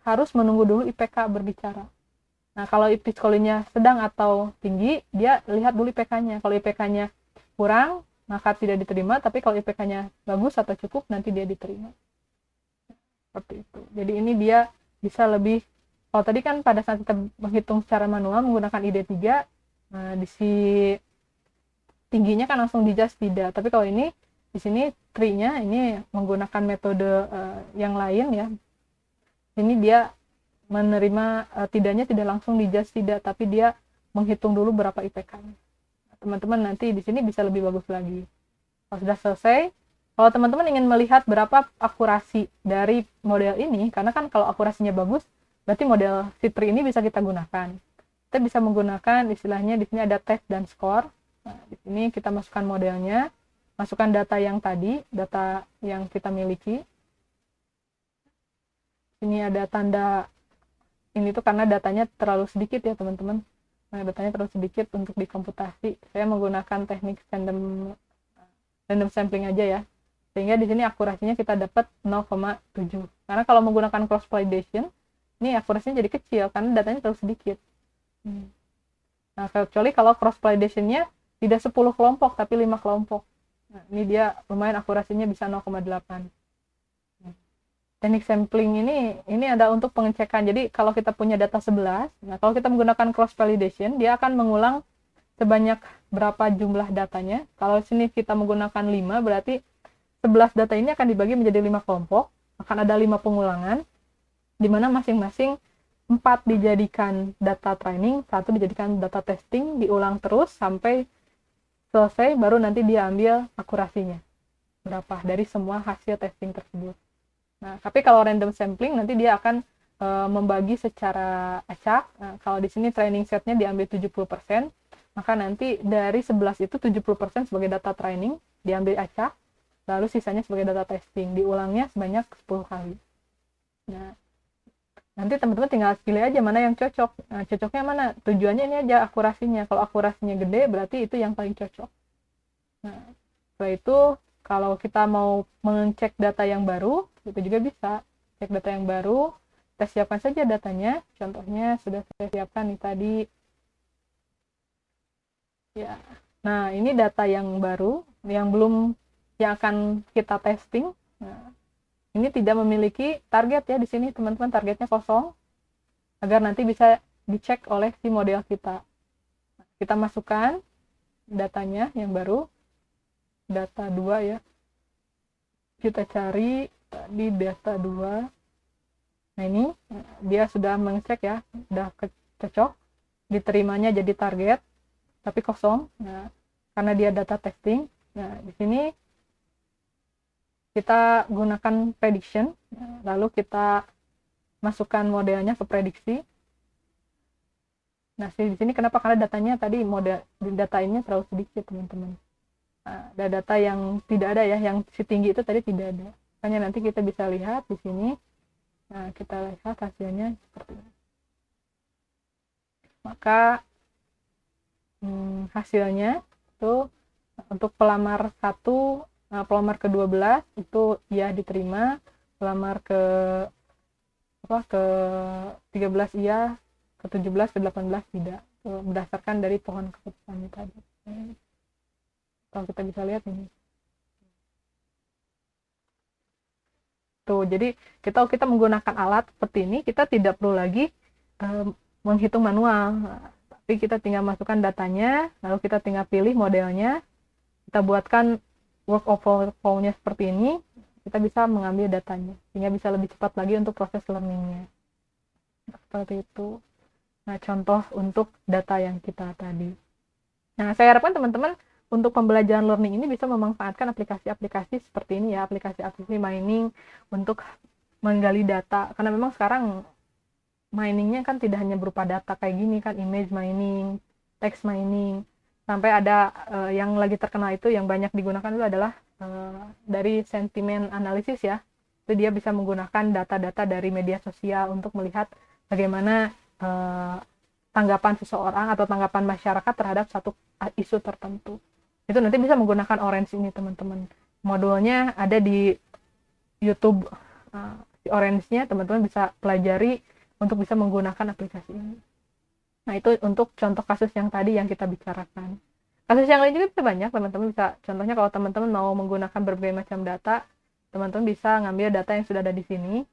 harus menunggu dulu IPK berbicara. Nah, kalau psikologinya sedang atau tinggi, dia lihat dulu IPK-nya. Kalau IPK-nya kurang, maka tidak diterima, tapi kalau IPK-nya bagus atau cukup, nanti dia diterima. Seperti itu. Jadi ini dia bisa lebih, kalau tadi kan pada saat kita menghitung secara manual menggunakan ID3, nah di si tingginya kan langsung di just tidak. Tapi kalau ini, di sini tree-nya ini menggunakan metode yang lain ya. Ini dia menerima tidaknya tidak langsung di just tidak, tapi dia menghitung dulu berapa IPK-nya. Teman-teman nanti di sini bisa lebih bagus lagi. Kalau sudah selesai, kalau teman-teman ingin melihat berapa akurasi dari model ini, karena kan kalau akurasinya bagus, berarti model C3 ini bisa kita gunakan. Kita bisa menggunakan istilahnya di sini ada test dan score. Nah, di sini kita masukkan modelnya, masukkan data yang tadi, data yang kita miliki. Ini ada tanda ini tuh karena datanya terlalu sedikit ya teman-teman. Nah, datanya terlalu sedikit untuk dikomputasi. Saya menggunakan teknik random sampling aja ya. Sehingga di sini akurasinya kita dapat 0,7. Karena kalau menggunakan cross validation, ini akurasinya jadi kecil karena datanya terlalu sedikit. Nah, kecuali kalau cross validation-nya tidak 10 kelompok tapi 5 kelompok. Nah, ini dia lumayan akurasinya bisa 0,8. Teknik sampling ini ada untuk pengecekan. Jadi kalau kita punya data 11, nah kalau kita menggunakan cross validation, dia akan mengulang sebanyak berapa jumlah datanya. Kalau sini kita menggunakan 5, berarti 11 data ini akan dibagi menjadi 5 kelompok. Akan ada 5 pengulangan, di mana masing-masing 4 dijadikan data training, 1 dijadikan data testing, diulang terus sampai selesai, baru nanti dia ambil akurasinya. Berapa dari semua hasil testing tersebut. Nah, tapi kalau random sampling nanti dia akan membagi secara acak. Nah, kalau di sini training setnya diambil 70%, maka nanti dari 11 itu 70% sebagai data training diambil acak, lalu sisanya sebagai data testing, diulangnya sebanyak 10 kali. Nah, nanti teman-teman tinggal pilih aja mana yang cocok. Nah, cocoknya mana? Tujuannya ini aja akurasinya. Kalau akurasinya gede berarti itu yang paling cocok. Nah, setelah itu kalau kita mau mengecek data yang baru, itu juga bisa. Cek data yang baru, kita siapkan saja datanya. Contohnya sudah saya siapkan nih tadi. Ya. Nah, ini data yang baru, yang akan kita testing. Nah, ini tidak memiliki target ya di sini, teman-teman, targetnya kosong. Agar nanti bisa dicek oleh si model kita. Kita masukkan datanya yang baru. Data 2 ya, kita cari di data 2. Nah, ini dia sudah mengecek ya, sudah cocok, diterimanya jadi target tapi kosong. Nah, karena dia data testing. Nah, di sini kita gunakan prediction, lalu kita masukkan modelnya ke prediksi. Nah, di sini kenapa? Karena datanya tadi model data ini terlalu sedikit, teman-teman. Nah, ada data yang tidak ada ya, yang si tinggi itu tadi tidak ada. Makanya nanti kita bisa lihat di sini. Nah, kita lihat hasilnya seperti ini. Maka hasilnya itu untuk pelamar 1, pelamar ke-12 itu ya diterima, pelamar ke-13 iya, ke-17 ke-18 tidak, berdasarkan dari pohon keputusannya tadi. Kalau kita bisa lihat ini tuh, jadi kita menggunakan alat seperti ini, kita tidak perlu lagi menghitung manual. Tapi kita tinggal masukkan datanya, lalu kita tinggal pilih modelnya, kita buatkan work of flow-nya seperti ini, kita bisa mengambil datanya, sehingga bisa lebih cepat lagi untuk proses learning-nya. Seperti itu. Nah, contoh untuk data yang kita tadi. Nah, saya harapkan teman-teman untuk pembelajaran learning ini bisa memanfaatkan aplikasi-aplikasi seperti ini ya, aplikasi-aplikasi mining untuk menggali data. Karena memang sekarang miningnya kan tidak hanya berupa data kayak gini kan, image mining, text mining, sampai ada yang lagi terkenal itu yang banyak digunakan itu adalah dari sentiment analysis ya. Itu dia bisa menggunakan data-data dari media sosial untuk melihat bagaimana tanggapan seseorang atau tanggapan masyarakat terhadap satu isu tertentu. Itu nanti bisa menggunakan Orange ini, teman-teman. Modulnya ada di YouTube, di Orange-nya teman-teman bisa pelajari untuk bisa menggunakan aplikasi ini. Nah, itu untuk contoh kasus yang tadi yang kita bicarakan. Kasus yang lain juga bisa banyak, teman-teman bisa. Contohnya kalau teman-teman mau menggunakan berbagai macam data, teman-teman bisa ngambil data yang sudah ada di sini.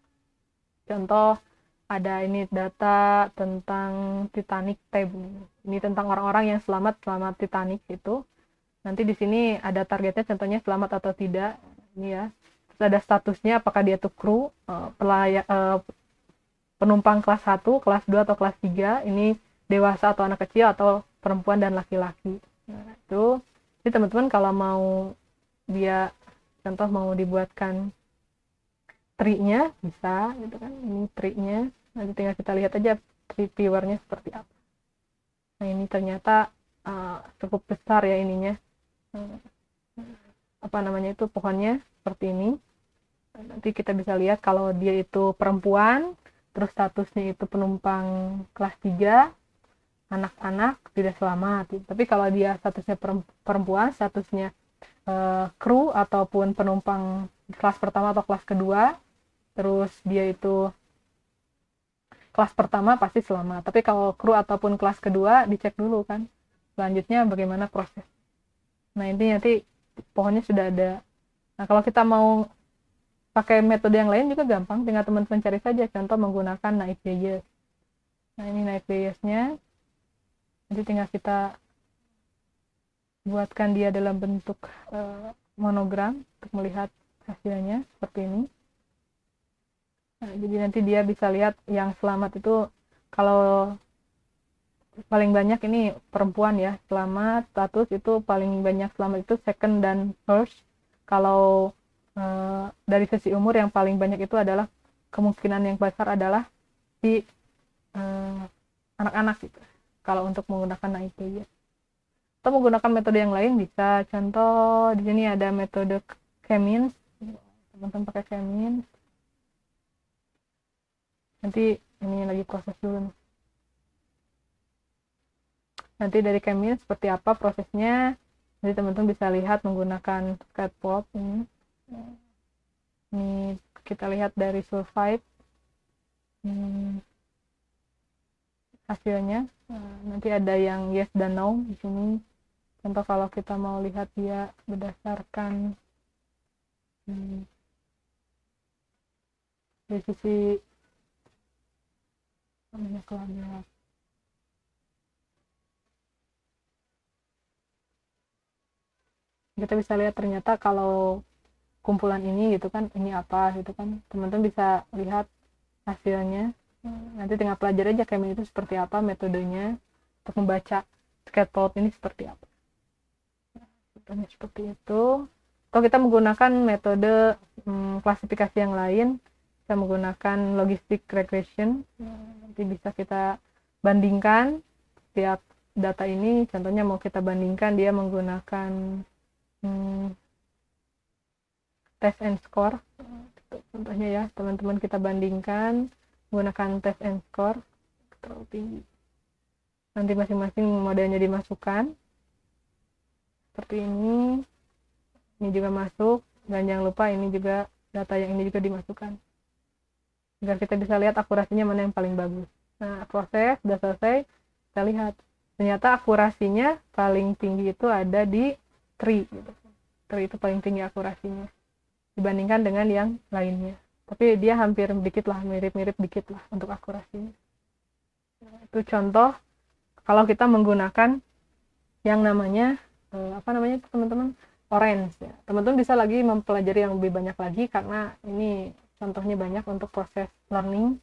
Contoh, ada ini data tentang Titanic tab. Ini tentang orang-orang yang selamat Titanic itu. Nanti di sini ada targetnya, contohnya selamat atau tidak. Ini ya. Terus ada statusnya, apakah dia tuh kru, penumpang kelas 1, kelas 2, atau kelas 3, ini dewasa atau anak kecil, atau perempuan dan laki-laki. Nah, itu. Jadi teman-teman kalau mau dia, contoh mau dibuatkan tree-nya, bisa, gitu kan. Ini tree-nya, nanti tinggal kita lihat aja tree viewer-nya seperti apa. Nah, ini ternyata cukup besar ya ininya. Itu pohonnya seperti ini. Nanti kita bisa lihat kalau dia itu perempuan, terus statusnya itu penumpang kelas 3, anak-anak, tidak selamat. Tapi kalau dia statusnya perempuan, statusnya kru ataupun penumpang kelas pertama atau kelas kedua, terus dia itu kelas pertama, pasti selamat. Tapi kalau kru ataupun kelas kedua, dicek dulu kan selanjutnya bagaimana proses. Nah, ini nanti pohonnya sudah ada. Nah, kalau kita mau pakai metode yang lain juga gampang, tinggal teman-teman cari saja, contoh menggunakan naive Bayes. Nah, ini naive Bayes-nya, nanti tinggal kita buatkan dia dalam bentuk monogram untuk melihat hasilnya seperti ini. Nah, jadi nanti dia bisa lihat yang selamat itu, kalau paling banyak ini perempuan ya, selamat status itu paling banyak selamat itu second dan first. Kalau dari sisi umur yang paling banyak itu adalah, kemungkinan yang besar adalah di anak-anak gitu, kalau untuk menggunakan naive. Atau menggunakan metode yang lain bisa, contoh di sini ada metode K-means, teman-teman pakai K-means. Nanti ini lagi proses dulu nih. Nanti dari K-means seperti apa prosesnya, jadi teman-teman bisa lihat menggunakan scaffold ini. Ini kita lihat dari survive hasilnya. Nanti ada yang yes dan no di sini. Contoh kalau kita mau lihat dia berdasarkan dari sisi kelamin. Kita bisa lihat ternyata kalau kumpulan ini gitu kan, ini apa gitu kan, teman-teman bisa lihat hasilnya. Nanti tinggal pelajari aja K-means itu seperti apa metodenya untuk membaca scaffold ini seperti apa. contohnya seperti itu. Atau kita menggunakan metode klasifikasi yang lain, kita menggunakan logistic regression. Nanti bisa kita bandingkan setiap data ini, contohnya mau kita bandingkan dia menggunakan test and score. Contohnya ya, teman-teman kita bandingkan menggunakan test and score terlalu tinggi. Nanti masing-masing modelnya dimasukkan. Seperti ini. Ini juga masuk. Dan jangan lupa ini juga data yang ini juga dimasukkan. Agar kita bisa lihat akurasinya mana yang paling bagus. Nah, proses sudah selesai. Kita lihat. Ternyata akurasinya paling tinggi itu ada di tree. Gitu. Tree itu paling tinggi akurasinya dibandingkan dengan yang lainnya. Tapi dia hampir dikit lah, mirip-mirip dikit lah untuk akurasinya. Nah, itu contoh kalau kita menggunakan yang namanya teman-teman orange ya. Teman-teman bisa lagi mempelajari yang lebih banyak lagi karena ini contohnya banyak untuk proses learning.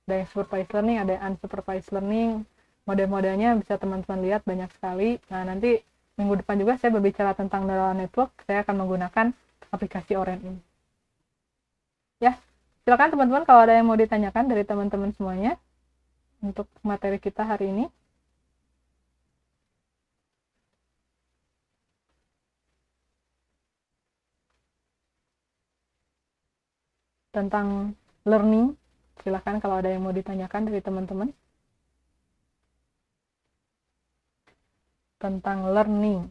Ada yang supervised learning, ada yang unsupervised learning. Model-modelnya bisa teman-teman lihat banyak sekali. Nah, nanti minggu depan juga saya berbicara tentang neural network. Saya akan menggunakan aplikasi orange ini. Ya, silakan teman-teman kalau ada yang mau ditanyakan dari teman-teman semuanya untuk materi kita hari ini. Tentang learning, silakan kalau ada yang mau ditanyakan dari teman-teman. Tentang learning.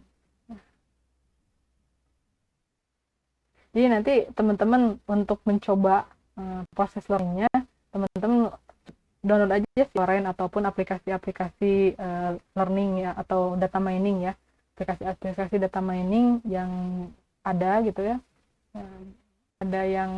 Jadi nanti teman-teman untuk mencoba proses learningnya, teman-teman download aja si Orange ataupun aplikasi-aplikasi learning ya, atau data mining ya, aplikasi-aplikasi data mining yang ada gitu ya. Ada yang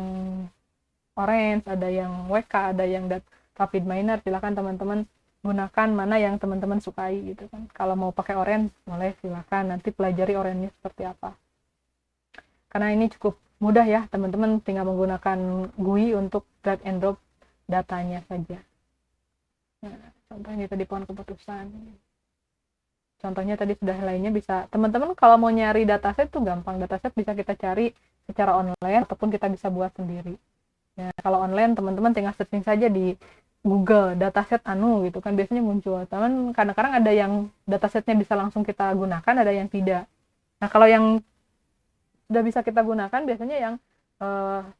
Orange, ada yang WK, ada yang Rapid Miner. Silakan teman-teman gunakan mana yang teman-teman sukai gitu kan. Kalau mau pakai Orange, boleh silakan, nanti pelajari Orange-nya seperti apa. Karena ini cukup mudah ya, teman-teman tinggal menggunakan GUI untuk drag and drop datanya saja. Nah, contohnya tadi pohon keputusan. Contohnya tadi sudah lainnya bisa, teman-teman kalau mau nyari dataset itu gampang. Dataset bisa kita cari secara online ataupun kita bisa buat sendiri. Ya, kalau online teman-teman tinggal searching saja di Google dataset gitu kan, biasanya muncul. Teman kadang-kadang ada yang datasetnya bisa langsung kita gunakan, ada yang tidak. Nah, kalau yang sudah bisa kita gunakan biasanya yang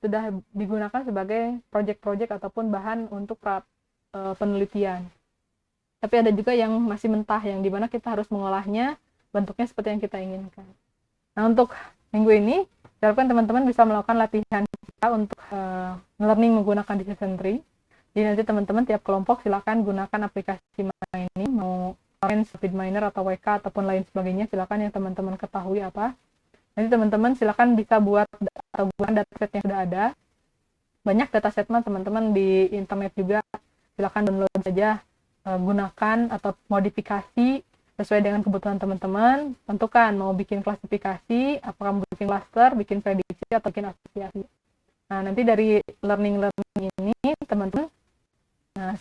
sudah digunakan sebagai project-project ataupun bahan untuk penelitian. Tapi ada juga yang masih mentah, yang dimana kita harus mengolahnya bentuknya seperti yang kita inginkan. Nah, untuk minggu ini diharapkan teman-teman bisa melakukan latihan kita untuk learning menggunakan decision tree. Jadi nanti teman-teman tiap kelompok silakan gunakan aplikasi mining, mau Orange, Rapid Miner atau WK ataupun lain sebagainya, silakan yang teman-teman ketahui apa. Nanti teman-teman silakan bisa buat atau gunakan dataset yang sudah ada. Banyak dataset teman-teman di internet juga, silakan download saja, gunakan atau modifikasi sesuai dengan kebutuhan teman-teman. Tentukan mau bikin klasifikasi, apakah mau bikin cluster, bikin prediksi atau bikin asosiasi. Nah, nanti dari learning ini teman-teman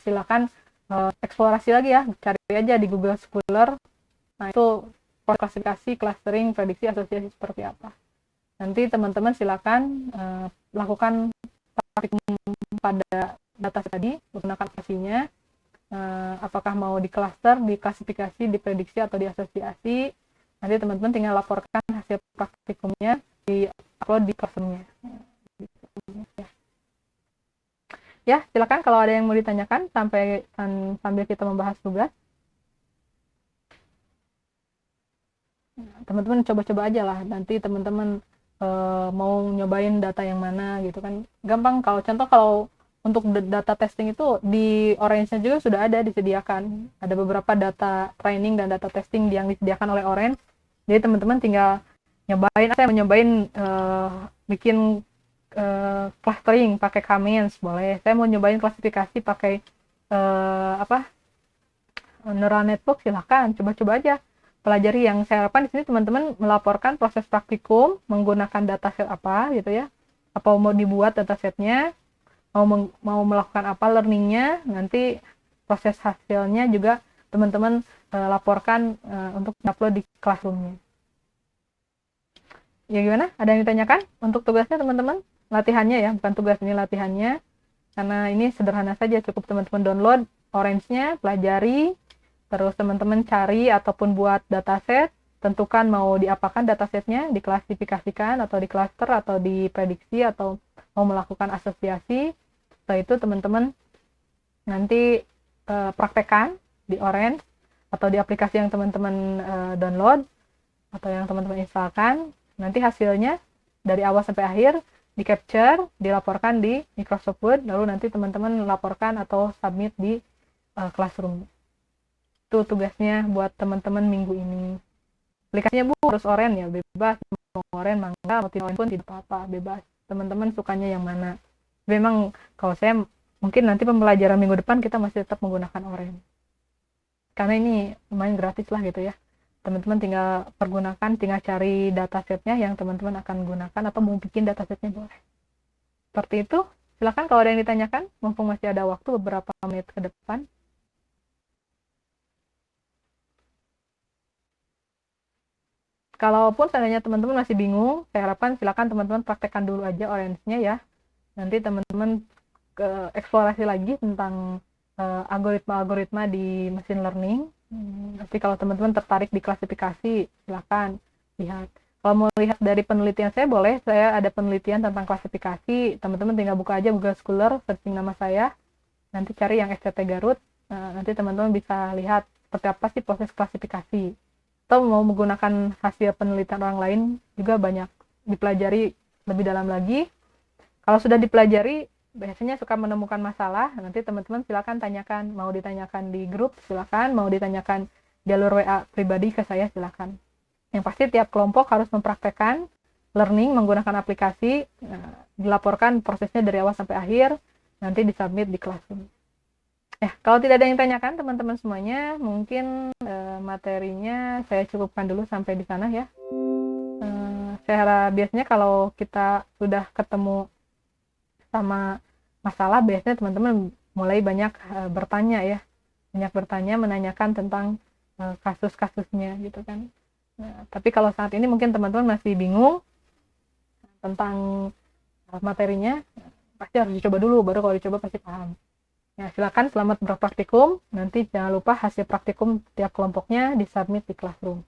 silakan eksplorasi lagi ya, cari aja di Google Scholar. Nah, itu klasifikasi, clustering, prediksi, asosiasi seperti apa. Nanti teman-teman silakan lakukan praktik pada data tadi, menggunakan aplikasinya. Apakah mau di cluster, di klasifikasi, di prediksi, atau di asosiasi. Nanti teman-teman tinggal laporkan hasil praktikumnya, di upload di classroom-nya. Ya, silakan kalau ada yang mau ditanyakan sambil kita membahas tugas. Teman-teman coba-coba aja lah, nanti teman-teman mau nyobain data yang mana gitu kan. Gampang, kalau untuk data testing itu di Orange-nya juga sudah ada disediakan. Ada beberapa data training dan data testing yang disediakan oleh Orange. Jadi teman-teman tinggal nyobain, saya mau nyobain bikin clustering pakai K-means, boleh. Saya mau nyobain klasifikasi pakai neural network, silakan coba-coba aja. Pelajari. Yang saya harapkan di sini teman-teman melaporkan proses praktikum menggunakan dataset apa gitu ya. Apa mau dibuat datasetnya, mau melakukan apa learningnya, nanti proses hasilnya juga teman-teman laporkan untuk upload di classroom-nya. ya gimana? Ada yang ditanyakan untuk tugasnya teman-teman? Latihannya ya, bukan tugas, ini latihannya. Karena ini sederhana saja, cukup teman-teman download Orange-nya, pelajari, terus teman-teman cari ataupun buat dataset, tentukan mau diapakan datasetnya, diklasifikasikan atau diklaster atau diprediksi atau mau melakukan asosiasi. Setelah itu teman-teman nanti praktekkan di Orange atau di aplikasi yang teman-teman download atau yang teman-teman instalkan. Nanti hasilnya dari awal sampai akhir di capture, dilaporkan di Microsoft Word, lalu nanti teman-teman laporkan atau submit di Classroom. Itu tugasnya buat teman-teman minggu ini. Aplikasinya Bu harus Orange ya, bebas mau Orange mangga, mau tidak Orange pun tidak apa-apa, bebas. Teman-teman sukanya yang mana. Memang kalau saya mungkin nanti pembelajaran minggu depan kita masih tetap menggunakan Orange. Karena ini lumayan gratis lah gitu ya. Teman-teman tinggal pergunakan, tinggal cari datasetnya yang teman-teman akan gunakan atau mau bikin datasetnya boleh. Seperti itu. Silakan kalau ada yang ditanyakan, mumpung masih ada waktu beberapa menit ke depan. Kalaupun seandainya teman-teman masih bingung, saya harapkan silakan teman-teman praktekkan dulu aja Orange-nya ya. Nanti teman-teman eksplorasi lagi tentang algoritma-algoritma di machine learning. Tapi kalau teman-teman tertarik di klasifikasi, silakan lihat. Kalau mau lihat dari penelitian saya boleh, saya ada penelitian tentang klasifikasi. Teman-teman tinggal buka aja Google Scholar, searching nama saya. Nanti cari yang SCT Garut. Nanti teman-teman bisa lihat seperti apa sih proses klasifikasi. Atau mau menggunakan hasil penelitian orang lain juga banyak dipelajari lebih dalam lagi. Kalau sudah dipelajari, biasanya suka menemukan masalah, nanti teman-teman silakan tanyakan, mau ditanyakan di grup silakan, mau ditanyakan jalur WA pribadi ke saya silakan. Yang pasti tiap kelompok harus mempraktekkan learning menggunakan aplikasi, dilaporkan prosesnya dari awal sampai akhir, nanti disubmit di Classroom. Ya, kalau tidak ada yang tanyakan teman-teman semuanya, mungkin materinya saya cukupkan dulu sampai di sana ya. Saya harap biasanya kalau kita sudah ketemu sama masalah, biasanya teman-teman mulai banyak bertanya ya, banyak bertanya, menanyakan tentang kasus-kasusnya gitu kan. Nah, tapi kalau saat ini mungkin teman-teman masih bingung tentang materinya, pasti harus dicoba dulu, baru kalau dicoba pasti paham. Ya, silakan selamat berpraktikum. Nanti jangan lupa hasil praktikum tiap kelompoknya disubmit di Classroom.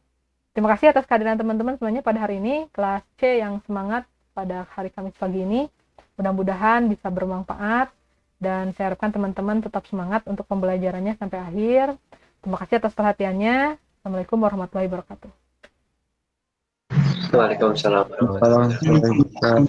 Terima kasih atas kehadiran teman-teman semuanya pada hari ini. Kelas C yang semangat pada hari Kamis pagi ini. Mudah-mudahan bisa bermanfaat. Dan saya harapkan teman-teman tetap semangat untuk pembelajarannya sampai akhir. Terima kasih atas perhatiannya. Assalamualaikum warahmatullahi wabarakatuh. Waalaikumsalam. Waalaikumsalam.